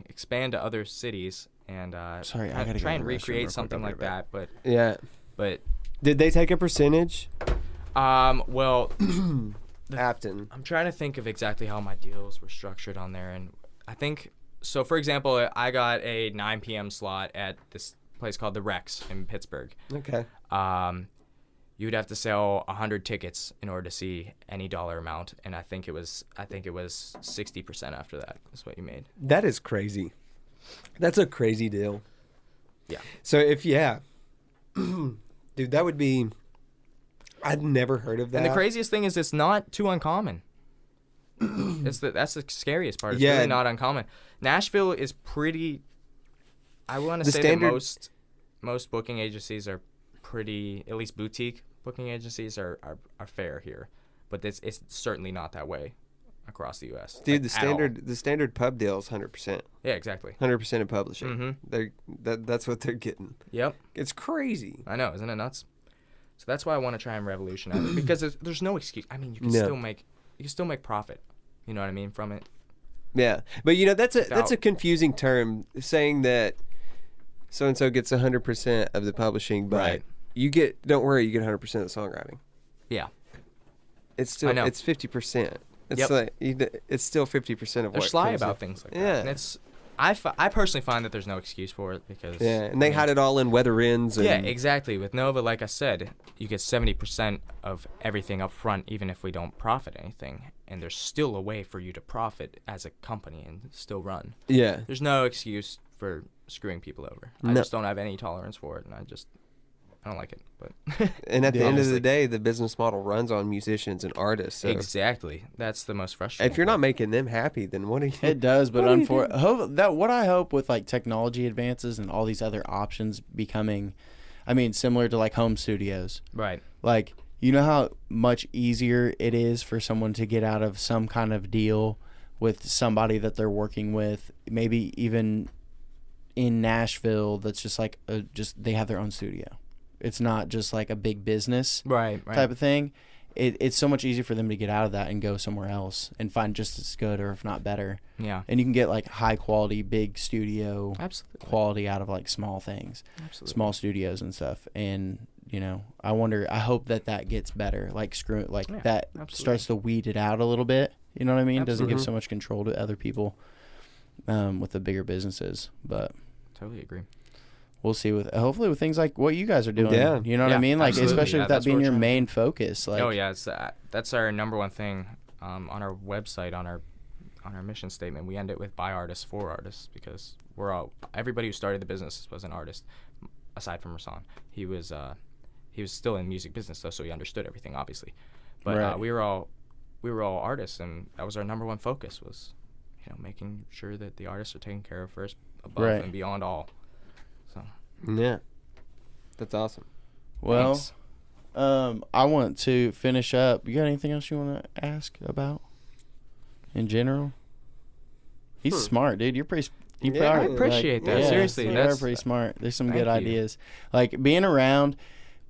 D: expand to other cities and
A: Sorry, I gotta
D: try
A: go
D: and
A: to the restroom real
D: recreate
A: quick.
D: something
A: I'll
D: like
A: be right
D: that.
C: Yeah.
D: But
C: Did they take a percentage?
D: well,
C: Afton.
D: I'm trying to think of exactly how my deals were structured on there, and I think so. For example, I got a 9 p.m. slot at this place called the Rex in Pittsburgh.
C: Okay.
D: You would have to sell 100 tickets in order to see any dollar amount, and I think it was 60% after that is what you made.
C: That is crazy. That's a crazy deal.
D: Yeah.
C: So dude, that would be. I'd never heard of that.
D: And the craziest thing is it's not too uncommon. That's the scariest part. It's
C: Yeah.
D: really not uncommon. Nashville is pretty. I want to
C: The
D: say
C: standard-
D: that most booking agencies are pretty, at least boutique booking agencies are fair here, but it's certainly not that way across the U.S.
C: Dude,
D: like, at all.
C: the standard pub deal is 100%.
D: Yeah, exactly.
C: 100% of publishing.
D: Mhm.
C: That's what they're getting.
D: Yep,
C: It's crazy.
D: I know, isn't it nuts? So that's why I want to try and revolutionize it, because there's no excuse. I mean, you can still make profit. You know what I mean from it.
C: Yeah, but that's a confusing term, saying that so and so gets 100% of the publishing, but
D: Right.
C: don't worry, you get 100% of the songwriting.
D: Yeah.
C: It's still
D: I know.
C: it's 50%. It's
D: Yep.
C: like it's still 50% of
D: They're
C: what
D: sly
C: comes
D: about
C: in.
D: things like
C: Yeah.
D: that. And I personally find that there's no excuse for it, because
C: Yeah, and they hide it all in weather ends. And,
D: Yeah, exactly. With Nova, like I said, you get 70% of everything up front, even if we don't profit anything. And there's still a way for you to profit as a company and still run.
C: Yeah.
D: There's no excuse for screwing people over. I
C: No.
D: just don't have any tolerance for it, and I don't like it. But
C: And at the
A: Yeah,
C: end of
A: honestly.
C: the day, the business model runs on musicians and artists. So
D: exactly, that's the most frustrating.
C: if you're not
D: part.
C: making them happy, then what are you?
A: It does, but
C: What do you
A: what I hope with like technology advances and all these other options becoming, I mean, similar to like home studios.
D: Right.
A: Like, you know how much easier it is for someone to get out of some kind of deal with somebody that they're working with, maybe even in Nashville, that's just like they have their own studio. it's not just like a big business
D: Right.
A: type of thing. It's so much easier for them to get out of that and go somewhere else and find just as good or if not better.
D: Yeah.
A: And you can get like high quality, big studio
D: Absolutely.
A: quality out of like small things,
D: Absolutely.
A: small studios and stuff. And I hope that gets better. Like that
D: absolutely.
A: starts to weed it out a little bit. You know what I mean? Doesn't give
C: Absolutely.
A: so much control to other people with the bigger businesses. But
D: Totally agree.
A: we'll see hopefully with things like what you guys are doing.
C: Yeah.
A: You know what I
D: Yeah,
A: mean? Like
D: absolutely.
A: especially
D: Yeah,
A: with that
D: that's what
A: being
D: we're
A: your
D: trying to
A: main focus. Like,
D: Oh yeah, that's our number one thing on our website, on our mission statement. We end it with by artists for artists, because everybody who started the business was an artist, aside from Rasan. He was still in music business though, so he understood everything obviously. But
A: Right.
D: we were all artists, and that was our number one focus, was making sure that the artists are taken care of first, above
A: Right.
D: and beyond all. So
C: Yeah. That's awesome.
A: well,
D: thanks.
A: I want to finish up. You got anything else you want to ask about in general? He's smart, dude. You're pretty.
C: Yeah,
D: I appreciate that.
A: Yeah,
D: Seriously,
A: you are
D: that's
A: pretty smart. There's some
D: Thank
A: good
D: you.
A: ideas. Like being around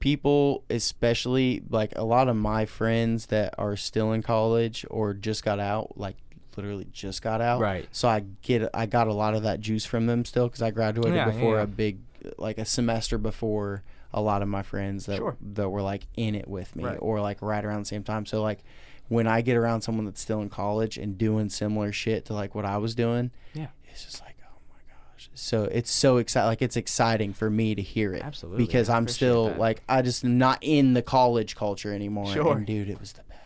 A: people, especially like a lot of my friends that are still in college or just got out, like literally just got out.
D: Right.
A: So I got a lot of that juice from them still, because I graduated
D: Yeah,
A: before
D: yeah.
A: a semester before a lot of my friends that
D: Sure.
A: were like in it with me,
D: Right.
A: or like right around the same time. So like when I get around someone that's still in college and doing similar shit to like what I was doing,
D: Yeah.
A: it's just like, oh my gosh. So it's so exciting. Like it's exciting for me to hear it.
D: Absolutely.
A: Because
D: I
A: I'm
D: appreciate
A: still
D: that.
A: like, I just am not in the college culture anymore.
D: Sure.
A: And dude, it was the best.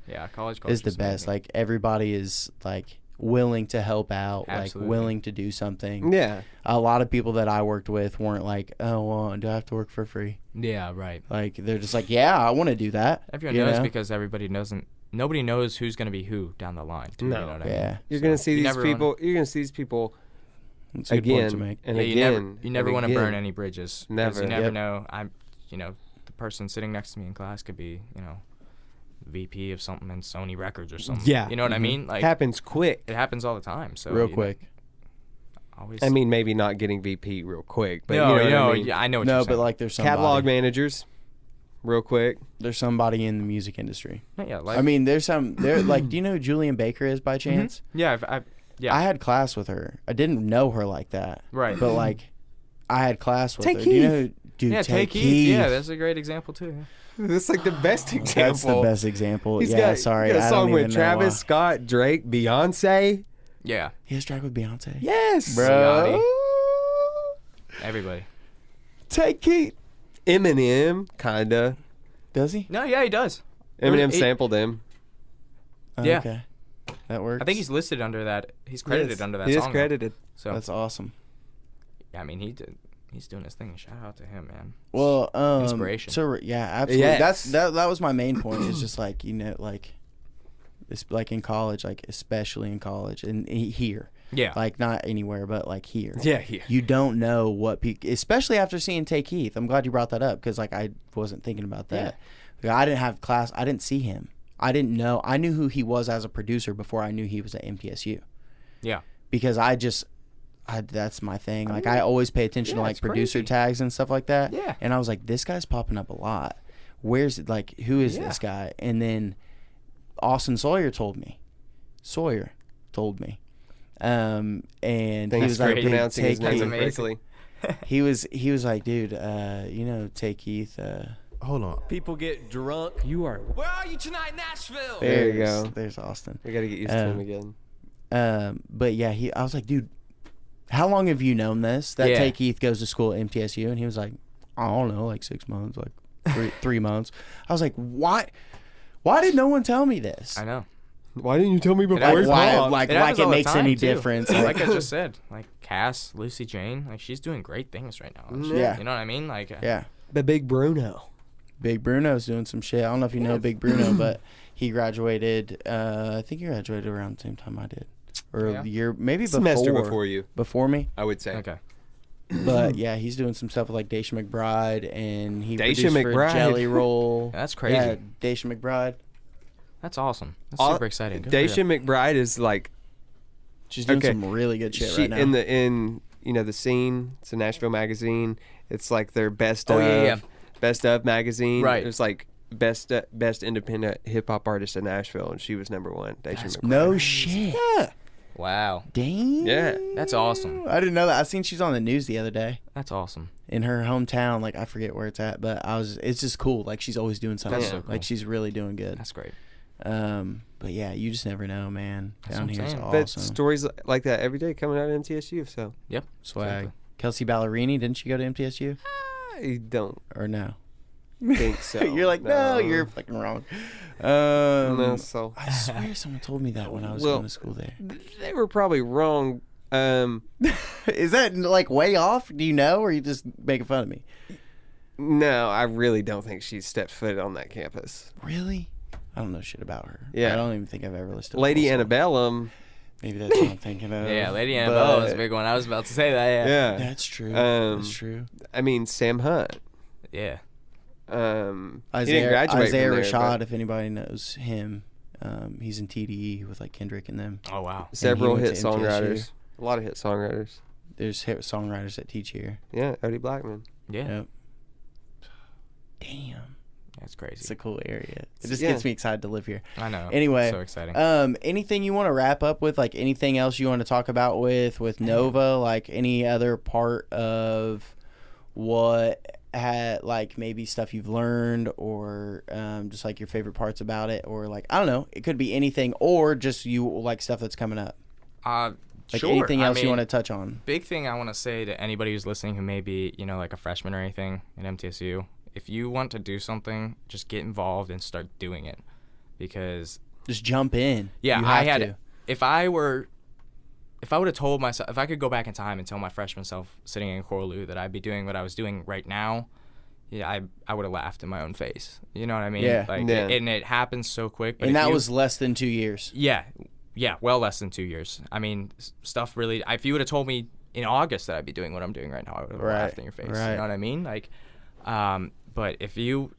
D: Yeah, college
A: It's the
D: culture's
A: best.
D: amazing.
A: Like everybody is like willing to help out,
D: Absolutely.
A: like willing to do something.
C: Yeah.
A: A lot of people that I worked with weren't like, oh, well, do I have to work for free?
D: Yeah, right.
A: Like they're just like, yeah, I want to do that.
D: Everyone
A: you
D: knows
A: know?
D: because nobody knows who's going to be who down the line. Too,
C: No.
D: You know what I
A: Yeah.
D: mean?
C: You're
D: So
C: gonna see
D: you
C: these
D: never wanna-
C: people. You're gonna see these people
A: It's a good point to
C: again
A: make.
C: and
D: Yeah,
C: again.
D: you never
C: and
D: want to burn
C: again.
D: any bridges. 'Cause
C: Never.
D: You never
A: Yep.
D: know. The person sitting next to me in class could be, VP of something in Sony Records or something.
C: Yeah.
D: You know what I mean? Like
C: Happens quick.
D: it happens all the time. So
A: Real
D: you know,
A: quick.
D: always.
C: I mean, maybe not getting VP real quick, but
D: no,
C: you know what I mean.
D: yeah, I know what
A: No,
D: you're
A: but
D: saying.
A: like there's somebody.
C: Catalog managers, real quick.
A: There's somebody in the music industry.
D: yeah, like,
A: I mean, there's like, do you know who Julian Baker is by chance?
D: yeah, yeah.
A: I had class with her. I didn't know her like that.
D: Right.
A: But like, I had class with
C: Take
A: her. Do you know
C: Keith.
A: who, dude,
D: yeah, take Keith. Yeah, that's a great example too. Yeah.
C: That's like the best example.
A: That's the best example.
C: He's
A: Yeah,
C: got,
A: sorry.
C: He's got a
A: I
C: song
A: don't
C: with
A: even
C: Travis
A: know
C: Scott, Drake, Beyonce.
D: Yeah,
A: he has track with Beyonce.
C: Yes,
A: Bro.
D: everybody.
A: Take Keith.
C: Eminem, kinda.
A: Does he?
D: No, yeah, he does.
C: Eminem
D: He-
C: sampled him.
A: Oh,
D: Yeah.
A: Okay. That works.
D: I think he's listed under that. He's credited
C: Yes,
D: under that
C: He
D: song.
C: is
D: though.
C: credited.
D: So
A: That's awesome.
D: yeah, I mean, he's doing his thing. Shout out to him, man.
A: Well,
D: Inspiration.
A: So yeah, absolutely.
C: Yes.
A: That was my main point. Is just like like, it's like in college, like especially in college and here,
D: Yeah.
A: like not anywhere, but like here.
C: Yeah.
A: You don't know what especially after seeing Take Keith. I'm glad you brought that up because like I wasn't thinking about that. Like, I didn't have class. I didn't see him. I didn't know. I knew who he was as a producer before I knew he was at MTSU.
D: Yeah.
A: Because that's my thing. Like I always pay attention to
D: Yeah,
A: like
D: it's
A: producer
D: crazy.
A: tags and stuff like that.
D: Yeah.
A: And I was like, this guy's popping up a lot. Where's like who is
D: Yeah.
A: this guy? And then Austin Sawyer told me. And he
C: Thanks
A: was
C: for
A: like, dude,
C: pronouncing his
A: Take
C: name
A: Keith.
D: amazing.
C: correctly.
A: He was like, dude, Take Keith.
E: Hold on.
B: People get drunk.
C: You are.
F: Where are you tonight, Nashville?
C: There you go.
A: There's Austin.
C: We gotta get used to him again.
A: But yeah, I was like, dude, how long have you known this? That
D: Yeah.
A: Take Keith goes to school at MTSU, and he was like, I don't know, like 6 months, like 3 months. I was like, why did no one tell me this?
D: I know.
C: Why didn't you tell me before?
D: happens-
A: Why,
C: Pop?
A: like
D: happens
A: it
D: all the
A: makes
D: time,
A: any
D: too.
A: difference?
D: Like I just said, like Cass, Lucy Jane, like she's doing great things right now. Like,
A: Yeah.
D: You know what I mean? Like
A: Yeah,
C: The Big Bruno.
A: Big Bruno's doing some shit. I don't know if you know Big Bruno, but he graduated. I think he graduated around the same time I did, or
D: Yeah.
A: a year, maybe
C: Semester before you,
A: before me.
C: I would say.
D: Okay.
A: But yeah, he's doing some stuff with like Daisha McBride, and he
C: Daisha
A: produced for
C: McBride.
A: Jelly Roll.
D: That's crazy.
A: Yeah, Daisha McBride.
D: That's awesome. That's
C: All-
D: super exciting. Good for
C: Daisha
D: you.
C: McBride is like
A: She's doing
C: Okay.
A: some really good shit
C: she
A: right now.
C: in the scene. It's a Nashville magazine. It's like their best
D: Oh,
C: of.
D: yeah, yeah.
C: Best of magazine.
D: Right.
C: It was like best independent hip hop artist in Nashville, and she was number one. Deja McCracken.
A: No shit.
C: Yeah.
D: Wow.
A: Dang.
C: Yeah.
D: That's awesome.
A: I didn't know that. I seen she's on the news the other day
D: That's awesome.
A: in her hometown. Like I forget where it's at, but it's just cool. Like she's always doing something.
D: That's so cool.
A: Like she's really doing good.
D: That's great.
A: But yeah, you just never know, man.
D: That's
A: Down
D: what I'm
A: here is
D: saying.
C: But
A: awesome.
C: stories like that every day coming out of MTSU. So
D: Yep.
A: Swag.
D: Exactly.
A: Kelsey Ballerini, didn't she go to MTSU
C: I don't
A: or no?
C: think so.
A: You're like, no, you're fucking wrong.
C: no. So
A: I swear someone told me that when I was
C: Well,
A: going to school there.
C: they were probably wrong.
A: Is that like way off? Do you know, or are you just making fun of me?
C: No, I really don't think she stepped foot on that campus.
A: Really? I don't know shit about her.
C: Yeah.
A: I don't even think I've ever listened to
C: Lady
A: a full song.
C: Antebellum.
A: Maybe that's what I'm thinking of.
D: Yeah, Lady Annabelle was a
A: but-
D: big one. I was about to say that. Yeah.
C: Yeah.
A: That's true.
C: Um,
A: That's true.
C: I mean, Sam Hunt.
D: Yeah.
C: He didn't
A: Isaiah
C: graduate
A: Isaiah
C: from there,
A: Rashad,
C: but
A: if anybody knows him, he's in TDE with like Kendrick and them.
D: Oh wow.
C: several
A: went
C: hit
A: to MTSU.
C: songwriters. A lot of hit songwriters.
A: There's hit songwriters that teach here.
C: Yeah, Odie Blackman.
D: Yeah.
A: Yep. Damn,
D: That's crazy.
A: it's a cool area. It just
C: Yeah.
A: gets me excited to live here.
D: I know.
A: Anyway,
D: So exciting.
A: anything you want to wrap up with? Like anything else you want to talk about with Nova? Like any other part of what had like maybe stuff you've learned, or just like your favorite parts about it, or like I don't know. It could be anything, or just you like stuff that's coming up. Like
D: Sure.
A: anything
D: I
A: else you
D: mean,
A: want to touch on?
D: Big thing I want to say to anybody who's listening who may be, like a freshman or anything in MTSU, if you want to do something, just get involved and start doing it. Because
A: Just jump in.
D: yeah,
A: You
D: I
A: have
D: had
A: to.
D: if I would have told myself, if I could go back in time and tell my freshman self sitting in Corlew that I'd be doing what I was doing right now, yeah, I would have laughed in my own face. You know what I mean?
A: Yeah.
D: Like
C: Yeah.
D: and it happens so quick. But
A: And
D: if
A: that
D: you-
A: was less than 2 years.
D: Yeah, well less than 2 years. I mean, stuff really. If you would have told me in August that I'd be doing what I'm doing right now, I would have
A: Right,
D: laughed in your face.
A: right.
D: You know what I mean? Like, but if you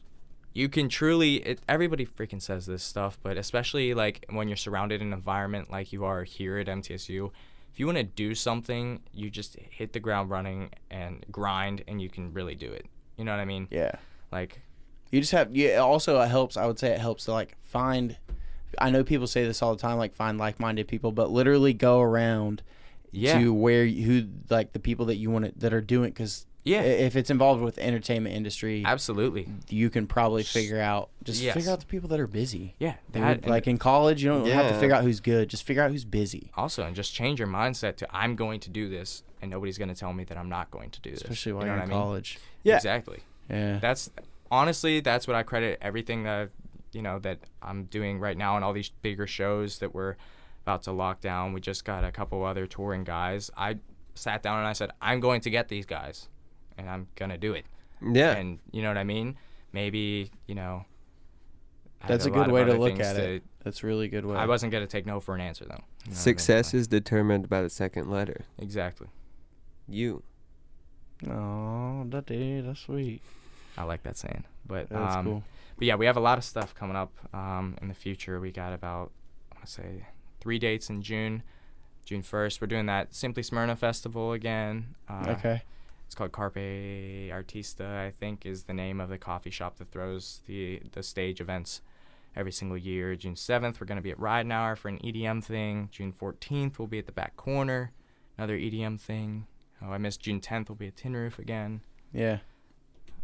D: can truly, everybody freaking says this stuff, but especially like when you're surrounded in an environment like you are here at MTSU, if you want to do something, you just hit the ground running and grind, and you can really do it. You know what I mean?
A: Yeah.
D: Like,
A: You just have. Yeah. Also, it helps. I would say it helps to like find. I know people say this all the time, like find like-minded people, but literally go around
D: yeah,
A: to where who like the people that you want to, that are doing, because
D: yeah,
A: if it's involved with the entertainment industry,
D: absolutely.
A: you can probably figure out
D: Yes.
A: figure out the people that are busy.
D: Yeah,
A: That, like in college, you don't have to
C: Yeah.
A: figure out who's good. Just figure out who's busy.
D: Also, and just change your mindset to I'm going to do this, and nobody's going to tell me that I'm not going to do this.
A: Especially while
D: you know
A: you're in
D: what I mean?
A: college.
C: Yeah.
D: Exactly.
A: Yeah.
D: That's honestly, that's what I credit everything that that I'm doing right now, and all these bigger shows that we're about to lock down. We just got a couple other touring guys. I sat down and I said, I'm going to get these guys, and I'm gonna do it.
C: Yeah.
D: And you know what I mean? Maybe I
A: That's
D: had
A: a
D: lot
A: good
D: of
A: way to
D: other
A: look
D: things
A: at it. That's a really good way.
D: I wasn't gonna take no for an answer though. You know what I mean?
C: Success
D: Like,
C: is determined by the second letter.
D: exactly.
C: You.
A: Oh, that's sweet.
D: I like that saying. But
A: That's cool.
D: But yeah, we have a lot of stuff coming up in the future. We got about, I want to say, 3 dates in June. June 1st, we're doing that Simply Smyrna Festival again.
A: Okay.
D: It's called Carpe Artista, I think, is the name of the coffee shop that throws the stage events every single year. June 7th, we're going to be at Ride Hour for an EDM thing. June 14th, we'll be at the Back Corner, another EDM thing. Oh, I missed June 10th, we'll be at Tin Roof again.
A: Yeah.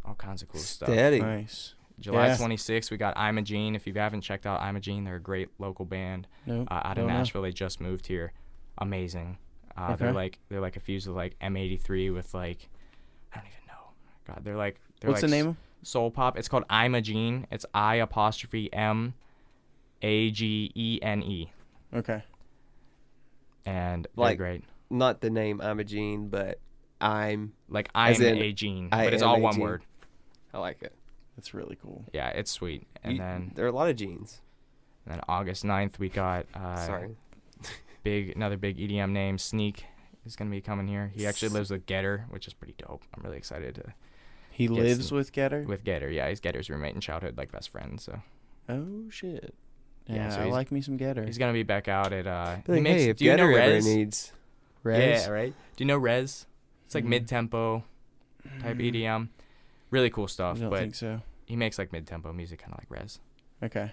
D: All kinds of cool stuff.
C: Steady.
A: Nice.
D: July
A: Yeah.
D: 26th, we got Iovine. If you haven't checked out Iovine, they're a great local band
A: Nope.
D: out of
A: don't know.
D: Nashville. They just moved here. Amazing. They're like a fuse of like M83 with like, I don't even know. God, they're
A: What's
D: like
A: the name?
D: soul pop. It's called Iovine. It's I''M AGENE,
A: Okay.
D: and they're
C: Like-
D: great.
C: Not the name Imogene, but I'm.
D: Like
C: as
D: I'm
C: in
D: a gene, but it's all one
C: Iovine.
D: word.
C: I like it.
A: That's really cool.
D: Yeah, it's sweet. And then
C: there are a lot of genes.
D: August 9th, we got
C: Sorry.
D: another big EDM name, Sneak, is gonna be coming here. He actually lives with Getter, which is pretty dope. I'm really excited to
A: He
D: Guess
A: lives
D: the-
A: with Getter?
D: with Getter. Yeah, he's Getter's roommate in childhood, like best friend. So
A: Oh, shit.
D: Yeah,
A: Yeah,
D: so
A: I
D: he's-
A: like me some Getter.
D: he's gonna be back out at
C: Be like, hey, if
D: do you know
C: Getter ever
D: Rez?
C: needs.
A: Rez?
D: Yeah, right. Do you know Rez? It's like
A: Mm.
D: mid-tempo type EDM. Really cool stuff.
A: I don't
D: but
A: think so.
D: he makes like mid-tempo music, kind of like Rez.
A: Okay.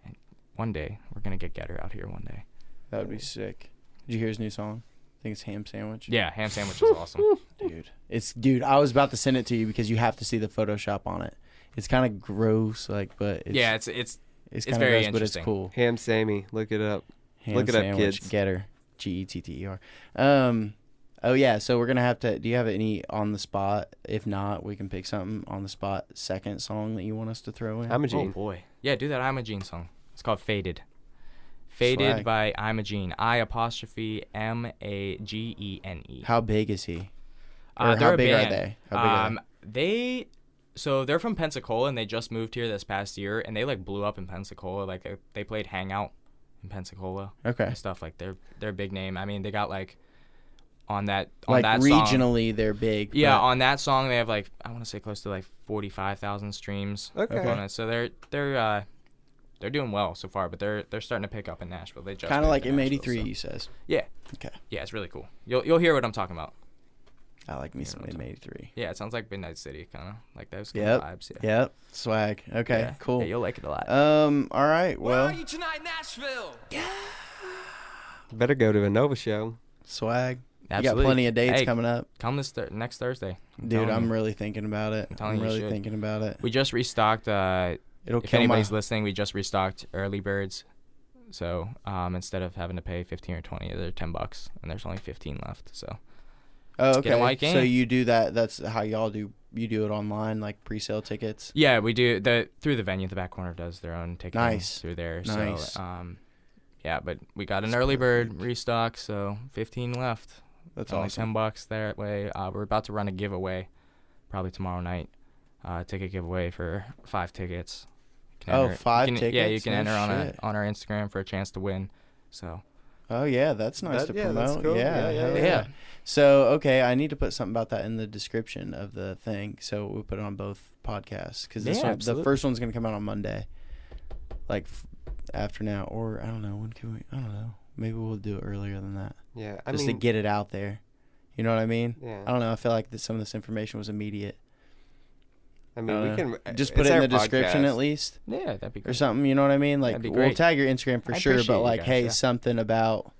D: And one day we're gonna get Getter out here one day.
A: That would be sick. Did you hear his new song? I think it's Ham Sandwich.
D: Yeah, Ham Sandwich is awesome.
A: Dude, I was about to send it to you because you have to see the Photoshop on it. It's kind of gross, like, but it's,
D: yeah, it's
A: kind of
D: very
A: gross, but it's
D: interesting.
A: cool.
C: Ham Sammy, look it up.
A: Ham
C: Look it up,
A: Sandwich,
C: kids.
A: Getter, Getter. Oh yeah, so we're gonna have to. Do you have any on the spot? If not, we can pick something on the spot. Second song that you want us to throw in?
D: Oh
C: Imogene.
D: boy, yeah, do that Imogene song. It's called Faded. Faded
A: Swag.
D: by Imogene. I''Magene.
A: How big is he? Or
D: They're
A: how
D: a
A: big
D: band.
A: are they? How big are they?
D: They're from Pensacola and they just moved here this past year and they like blew up in Pensacola. Like they played Hangout in Pensacola.
A: Okay.
D: And stuff like they're a big name. I mean, they got like on that
A: Like
D: song.
A: regionally, they're big.
D: Yeah,
A: but-
D: on that song they have like I want to say close to like 45,000 streams.
C: Okay.
D: On it. So they're doing well so far, but they're starting to pick up in Nashville. They just
A: kind of
D: moved
A: like
D: to Nashville,
A: M83,
D: so-
A: you says.
D: Yeah.
A: Okay.
D: Yeah, it's really cool. You'll hear what I'm talking about.
A: I like me
D: Yeah,
A: some
D: that's
A: M83.
D: Yeah, it sounds like Midnight City, kind of like those kind
A: Yep.
D: of vibes. Yeah.
A: Yep. Swag. Okay.
D: Yeah.
A: Cool.
D: Yeah, you'll like it a lot.
A: All right.
F: Where
A: Well,
F: are you tonight, Nashville?
C: Better go to a Nova show.
A: swag.
D: Absolutely.
A: You got plenty of dates
D: Hey,
A: coming up.
D: Come this next Thursday.
A: Dude, I'm
D: telling you.
A: really thinking about it.
D: telling
A: I'm
D: you, you
A: really
D: should.
A: thinking about it.
D: We just restocked.
A: It'll
D: If
A: kill my.
D: anybody's listening, we just restocked early birds. So instead of having to pay 15 or 20, they're $10, and there's only 15 left. So
A: Oh,
D: get 'em while you
A: okay. So
D: can.
A: you do that. That's how y'all do. You do it online, like pre-sale tickets.
D: yeah, we do through the venue. The Back Corner does their own ticketing
A: Nice.
D: through there.
A: Nice.
D: So yeah, but we got an early bird restock, so 15 left.
A: That's
D: only
A: awesome.
D: $10 that way. We're about to run a giveaway, probably tomorrow night. Ticket giveaway for 5 tickets. You can
A: Oh,
D: enter-
A: 5
D: you can, Yeah, you
A: tickets?
D: can
A: No
D: enter
A: shit.
D: on our Instagram for a chance to win. So
A: Oh yeah, that's nice to promote.
C: that's cool.
A: Yeah, hell
D: yeah.
A: So okay, I need to put something about that in the description of the thing. So we put it on both podcasts because
D: Yeah,
A: the
D: absolutely.
A: first one's gonna come out on Monday, like after now, or I don't know when can we? I don't know. Maybe we'll do it earlier than that,
C: Yeah,
A: just to get it out there. You know what I mean?
C: Yeah.
A: I don't know. I feel like some of this information was immediate.
C: I mean, we can
A: just put
C: it's
A: it in
C: our
A: the description
C: podcast.
A: at least,
D: yeah, that'd be
A: or
D: great.
A: something. You know what I mean? Like
D: That'd be
A: we'll
D: great.
A: tag your Instagram for
D: I
A: sure,
D: appreciate
A: but
D: you
A: like,
D: guys,
A: hey,
D: yeah.
A: something about,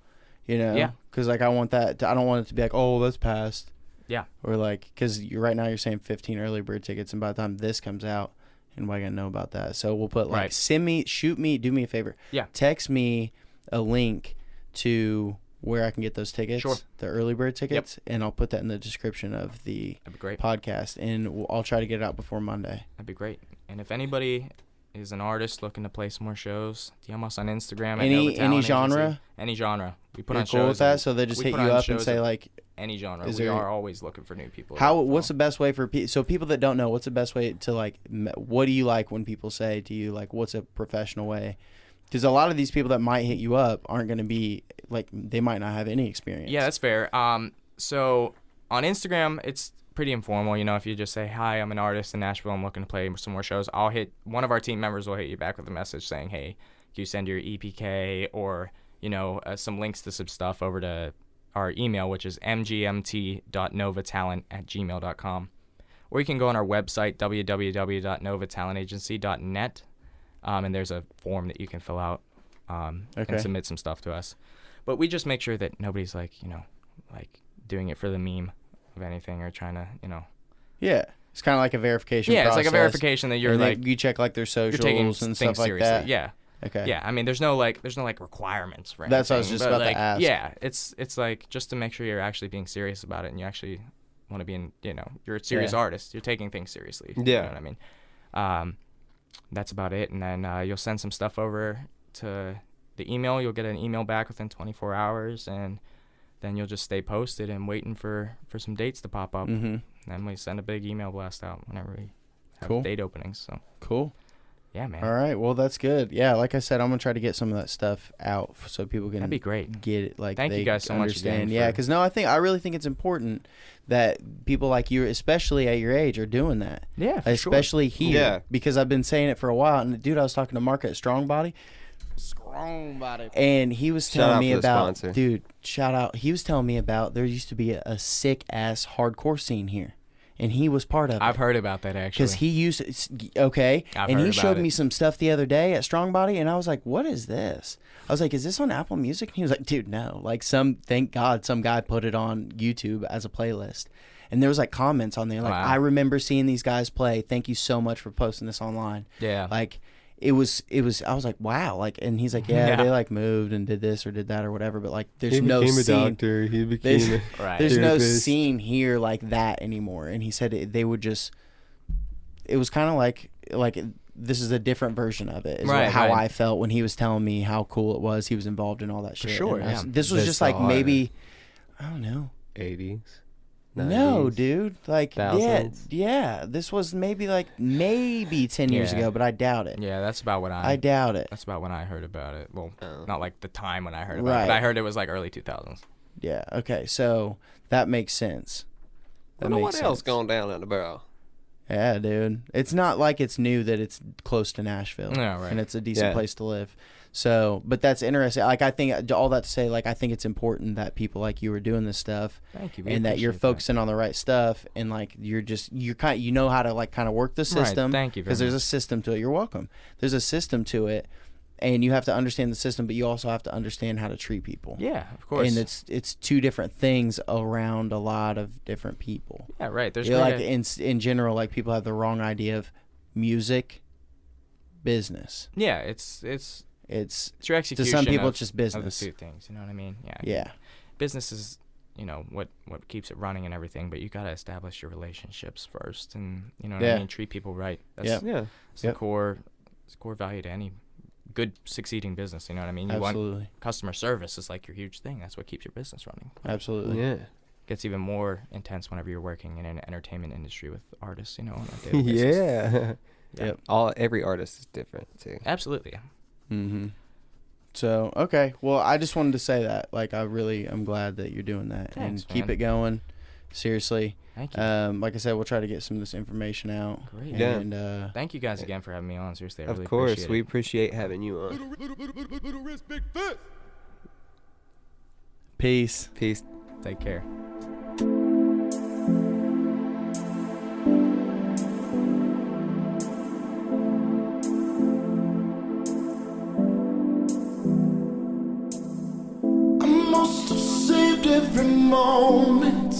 A: you know,
D: Yeah.
A: because like I want that. I don't want it to be like, oh, that's passed.
D: Yeah.
A: Or like, because right now you're saying 15 early bird tickets, and by the time this comes out, anybody gonna know about that? So we'll put like,
D: Right.
A: shoot me, do me a favor.
D: Yeah.
A: Text me a link to where I can get those tickets,
D: Sure.
A: the early bird tickets, and I'll put that in the description of the
D: That'd be great.
A: podcast, and I'll try to get it out before Monday.
D: That'd be great. And if anybody is an artist looking to play some more shows, DM us on Instagram. at
A: Any
D: Nova Talent
A: genre?
D: Agency. Any genre. We put
A: You're
D: on
A: cool
D: shows.
A: with that?
D: of-
A: So they just
D: we
A: hit
D: put
A: you
D: on
A: up and
D: shows
A: say
D: of
A: like,
D: any genre.
A: is
D: We
A: there-
D: are always looking for new people.
A: how? What's the best way for so people that don't know? What's the best way to like? What do you like when people say to you like, what's a professional way? Because a lot of these people that might hit you up aren't going to be like, they might not have any experience.
D: Yeah, that's fair. So on Instagram, it's pretty informal. You know, if you just say, hi, I'm an artist in Nashville, I'm looking to play some more shows, one of our team members will hit you back with a message saying, hey, can you send your EPK or, you know, some links to some stuff over to our email, which is mgmt.novatalent@gmail.com. Or you can go on our website, www.novatalentagency.net, and there's a form that you can fill out and submit some stuff to us. But we just make sure that nobody's like, you know, like doing it for the meme of anything or trying to, you know.
A: Yeah. It's kind of like a verification
D: Yeah,
A: process.
D: it's like a verification that you're
A: And
D: like,
A: you check like their
D: you're taking
A: socials and
D: things
A: stuff like
D: seriously.
A: that.
D: Yeah.
A: Okay.
D: Yeah, I mean, there's no requirements for anything.
A: That's what I was just
D: but,
A: about to
D: like,
A: ask.
D: Yeah, it's like just to make sure you're actually being serious about it and you actually want to be in, you know, you're a serious
A: Yeah.
D: artist. You're taking things seriously.
C: Yeah.
D: You know what I mean? That's about it. And then you'll send some stuff over to the email. You'll get an email back within 24 hours, and then you'll just stay posted and waiting for some dates to pop up.
A: Mm-hmm.
D: Then we send a big email blast out whenever we have
A: Cool.
D: date openings. So,
A: Cool.
D: yeah, man.
A: All right. Well, that's good. Yeah. Like I said, I'm going to try to get some of that stuff out so people can
D: That'd be great.
A: get it. Like,
D: Thank you
A: they
D: guys so much
A: understand.
D: again
A: Yeah.
D: for-
A: Because I really think it's important that people like you, especially at your age, are doing that.
D: Yeah, for sure.
A: Especially here.
C: Yeah.
A: Because I've been saying it for a while. And dude, I was talking to Mark at Strong Body. And he was
C: Shout
A: telling
C: out
A: me
C: for the
A: about,
C: sponsor.
A: shout out. He was telling me about there used to be a sick ass hardcore scene here. and he was part of it.
D: I've heard about that actually.
A: Because he used okay,
D: I've
A: and
D: heard
A: he
D: about
A: showed
D: it.
A: me some stuff the other day at Strong Body, and I was like, "What is this?" I was like, "Is this on Apple Music?" And he was like, "Dude, no." Like thank God, some guy put it on YouTube as a playlist, and there was like comments on there like,
D: Wow.
A: "I remember seeing these guys play. Thank you so much for posting this online."
D: Yeah.
A: Like. It was. I was like, wow. Like, and he's like, yeah,
D: Yeah.
A: they like moved and did this or did that or whatever. But like, there's
C: He
A: no
C: became a
A: scene.
C: doctor. He became
D: Right.
A: There's no
C: therapist.
A: scene here like that anymore. And he said they would just. It was kind of like this is a different version of it. Is
D: Right,
A: how
D: right.
A: I felt when he was telling me how cool it was. He was involved in all that shit.
D: sure,
A: And I was-
D: yeah.
A: this was just like
C: Bizarre.
A: maybe, I don't know.
C: 80s.
A: No,
C: 90s.
A: dude. Like,
C: Thousands.
A: yeah. This was maybe 10 years
D: Yeah.
A: ago, but I doubt it.
D: Yeah, that's about when
A: I doubt it.
D: That's about when I heard about it. Well,
C: Oh.
D: not like the time when I heard about it,
A: Right.
D: but I heard it was like early 2000s.
A: Yeah. Okay. So that makes sense. That
C: Wonder
A: makes
C: what else
A: sense.
C: going down in the barrel?
A: Yeah, dude. It's not like it's new that it's close to Nashville.
D: Yeah, right.
A: And it's a decent
C: Yeah.
A: place to live. So, but that's interesting. Like, I think all that to say, like, I think it's important that people like you are doing this stuff.
D: Thank you. We
A: And that you're
D: appreciate that.
A: focusing on the right stuff. And like, you're kind you know how to like kind of work the system.
D: Thank you very
A: Because there's a
D: much.
A: system to it. You're welcome. There's a system to it. And you have to understand the system, but you also have to understand how to treat people.
D: Yeah, of course.
A: And it's two different things around a lot of different people.
D: yeah, right. There's
A: You know,
D: great
A: like in general, like people have the wrong idea of music, business.
D: yeah, it's
A: It's
D: your execution.
A: some people
D: of,
A: it's just
D: of the
A: business.
D: two things. You know what I mean? Yeah.
A: Yeah,
D: Business is, what keeps it running and everything, but you gotta establish your relationships first, and you know what
A: Yeah.
D: I mean. Treat people right. That's,
A: Yeah.
C: Yeah.
D: It's the core value to any good succeeding business. You know what I mean? You want
A: absolutely,
D: customer service is like your huge thing. That's what keeps your business running.
A: absolutely.
C: Yeah.
D: Gets even more intense whenever you're working in an entertainment industry with artists, on a daily basis.
C: Yeah.
A: Yep.
C: Every artist is different too.
D: Absolutely.
A: Mm-hmm. So okay, well, I just wanted to say that. Like, I'm glad that you're doing that
D: Thanks,
A: and keep
D: man.
A: it going. Seriously.
D: Thank you.
A: Like I said, we'll try to get some of this information out.
D: Great.
C: Yeah.
A: And
D: Thank you guys again for having me on. Seriously, I
C: Of
D: really
C: course,
D: appreciate
C: we
D: it.
C: appreciate having you on.
B: Little wrist, big fist.
A: peace.
C: Peace.
D: Take care.
E: I must have saved every moment